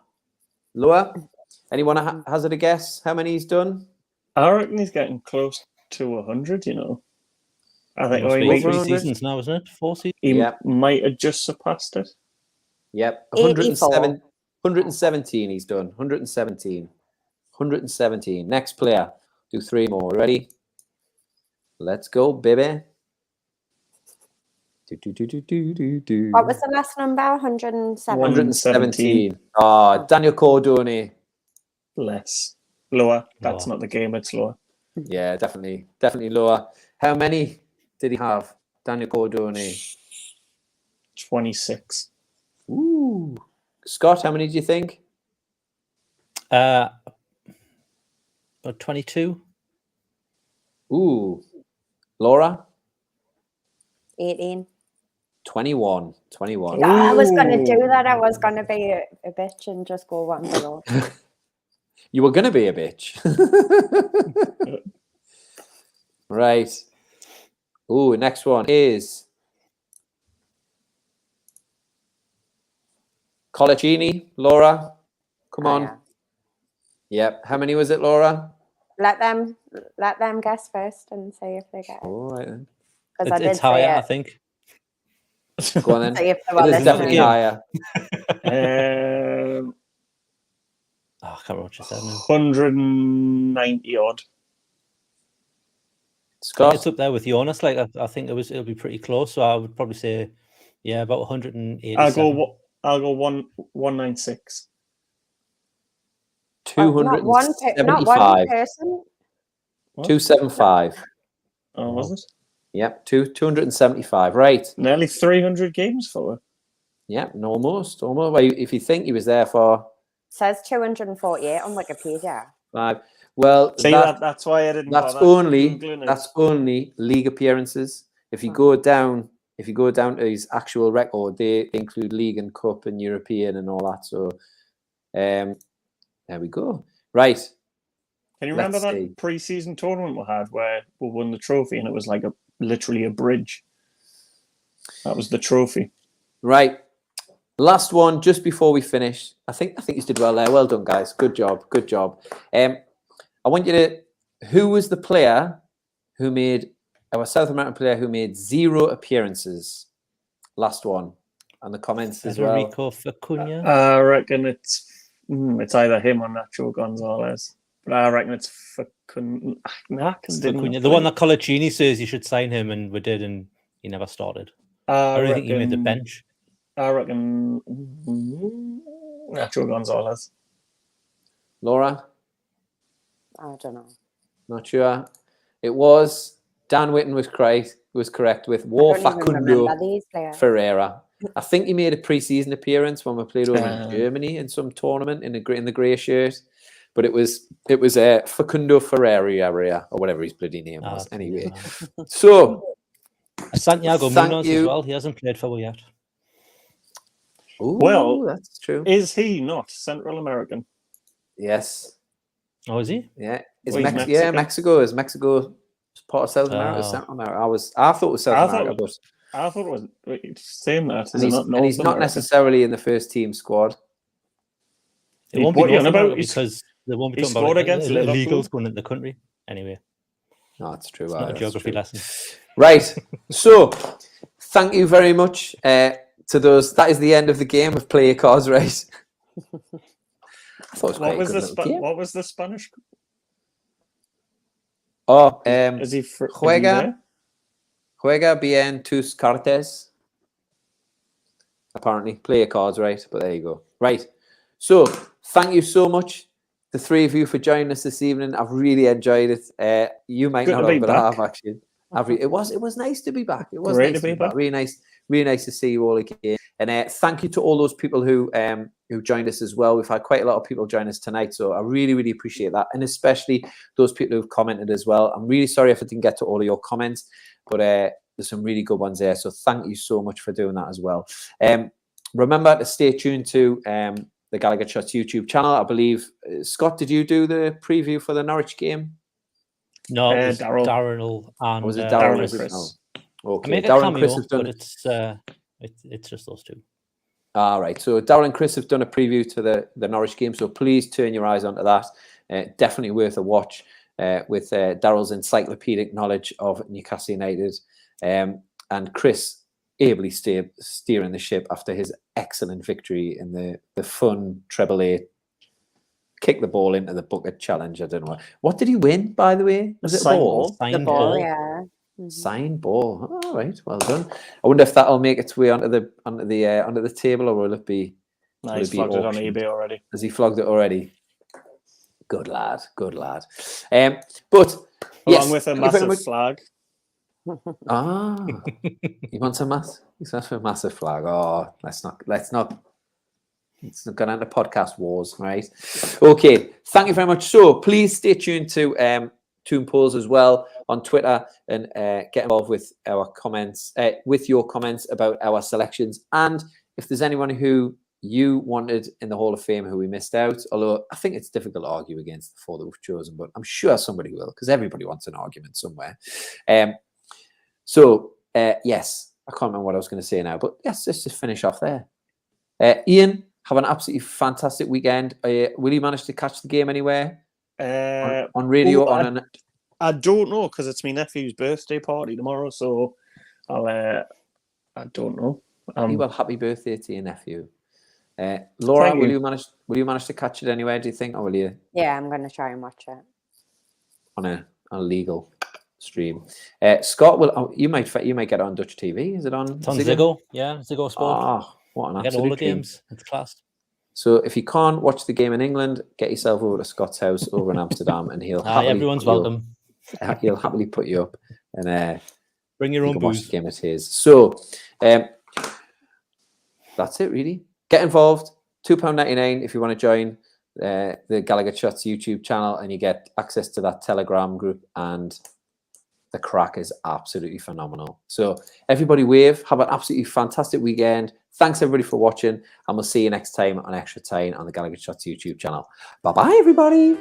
Lower? Anyone hazard a guess how many he's done? I reckon he's getting close to 100, you know. I think Must he be might, 3 100. seasons now, isn't it? 4 seasons? he Yeah. might have just surpassed it. Yep. 84. 117 he's done. 117. 117. Next player. Do 3 more. Ready? Let's go, baby. What was the last number? 107. 117. Oh, Daniel Cordone. Less. Lower. That's Lower. not the game, it's lower. Yeah, definitely. Definitely lower. How many did he have? Daniel Cordone. 26. Ooh. Scott, how many do you think? About 22. Ooh. Laura? 18. 21. 21. I was going to do Ooh. that. I was going to be a bitch and just go one below. You were going to be a bitch. Right. Ooh, next one is Colaccini. Laura, come on. Yeah. Yep. How many was it, Laura? Let them guess first and see if they get it. All right then. Because I did It's higher, say I it. think. Go on then. See if they It were is definitely listening. higher. Oh, I can't remember what you said now. 190 odd. Scott? It's up there with Jonas. Like I think it'll be pretty close. So I would probably say, yeah, about 187. I'll go 196. Not one 275. person. 275. Oh, was it? Yep. 275. Right. Nearly 300 games for her. Yep. Almost. Almost. Well, if you think he was there for Says 248 on Wikipedia. 5. Well, See, that's why I didn't that's bother only Googling it. that's only league appearances. If you go down to his actual record, they include league and cup and European and all that. So there we go. Right. Can you remember Let's that see. pre-season tournament we had where we won the trophy and it was like literally a bridge? That was the trophy. Right. Last one just before we finish. I think you did well there. Well done, guys. Good job. Good job. I want you to. Who was the player who made our South American player who made 0 appearances? Last one. And the comments as well. Federico Facuna. I reckon it's either him or Nacho Gonzalez. But I reckon it's Facuna. Facuna. The one that Colaccini says you should sign him, and we did, and he never started. I don't think he made the bench. I reckon Nacho Gonzalez. Laura? I don't know. Not sure. It was Dan Whitten was correct with War I don't even Facundo remember these players. Ferreira. I think he made a pre-season appearance when we played over in Germany in some tournament in the grey shirt. But it was Facundo Ferreira or whatever his bloody name was. Anyway, so Santiago thank Munoz you. as well. He hasn't played for us yet. Ooh, Well, that's true. Is he not Central American? Yes. Oh, is he? Yeah. Well, he's Mexico. Is Mexico part of South America? Central America. I thought it was South America, but I thought it was saying that. and he's not necessarily in the first team squad. It won't be North America because they won't be he talking scored about against Liverpool. illegals going into the country. Anyway, No, that's true. it's not a geography lesson. Right. So, thank you very much to those. That is the end of the game of Play Your Cards Right. I thought it was What was quite a good little game. what was the Spanish? Oh, Is he Juega Juega bien tus cartas. Apparently, play your cards right, but there you go. Right. So, thank you so much, the three of you, for joining us this evening. I've really enjoyed it. You might Good not to be have, but I back. have actually. It was nice to be back. It was Great nice to be back. Really nice to see you all again. And thank you to all those people who joined us as well. We've had quite a lot of people join us tonight, so I really, really appreciate that, and especially those people who've commented as well. I'm really sorry if I didn't get to all of your comments, but there's some really good ones there. So thank you so much for doing that as well. Remember to stay tuned to the Gallowgateshots YouTube channel. I believe Scott, did you do the preview for the Norwich game? No, it was Darryl. Darryl and Was it Darryl Darryl and Chris? Chris. Oh, I okay, made a Darryl and Chris cameo, have done but it's just those two. All right. So Darryl and Chris have done a preview to the Norwich game. So please turn your eyes onto that. Definitely worth a watch with Darryl's encyclopedic knowledge of Newcastle United, and Chris ably steering the ship after his excellent victory in the fun treble A. Kick the ball into the bucket challenge. I don't know. What did he win, by the way? Was it a Signed ball? ball. The Signed ball, ball. yeah. Signed ball. All right, well done. I wonder if that'll make its way onto the table, or will it be? No, will he's it be flogged it on auctioned? eBay already. Has he flogged it already? Good lad, good lad. But yes, Along with a thank you very massive much. flag. He wants He's asked for a massive flag. Oh, let's not get into podcast wars, right? Okay, thank you very much. So please stay tuned to Toon Polls as well on Twitter, and get involved with our comments, with your comments about our selections. And if there's anyone who you wanted in the Hall of Fame who we missed out, although I think it's difficult to argue against the four that we've chosen, but I'm sure somebody will, because everybody wants an argument somewhere. So yes, I can't remember what I was going to say now, but yes, let's just finish off there. Iain, have an absolutely fantastic weekend. Will you manage to catch the game anywhere on radio? I don't know, because it's my nephew's birthday party tomorrow, so I don't know. Well, happy birthday to your nephew. Laura, Thank will you. you manage to catch it anywhere, do you think, or will you Yeah, I'm going to try and watch it. on a legal stream? Scott, you might get it on Dutch TV. Is it on? It's on Ziggo. Yeah, Ziggo Sport. Ah, what an I get all absolute the dream. games. It's class. So if you can't watch the game in England, get yourself over to Scott's house over in Amsterdam, and he'll happily Everyone's put you up. welcome. He'll happily put you up, and Bring your you own can watch booze. the game at his. So that's it, really. Get involved. £2.99 if you want to join the Gallowgateshots YouTube channel, and you get access to that Telegram group, and the crack is absolutely phenomenal. So everybody wave. Have an absolutely fantastic weekend. Thanks everybody for watching, and we'll see you next time on Extra Tyne on the Gallowgateshots YouTube channel. Bye-bye, everybody.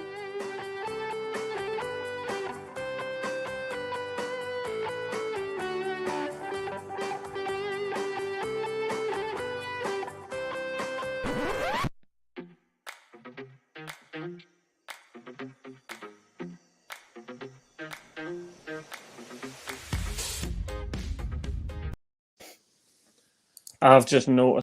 I've just noticed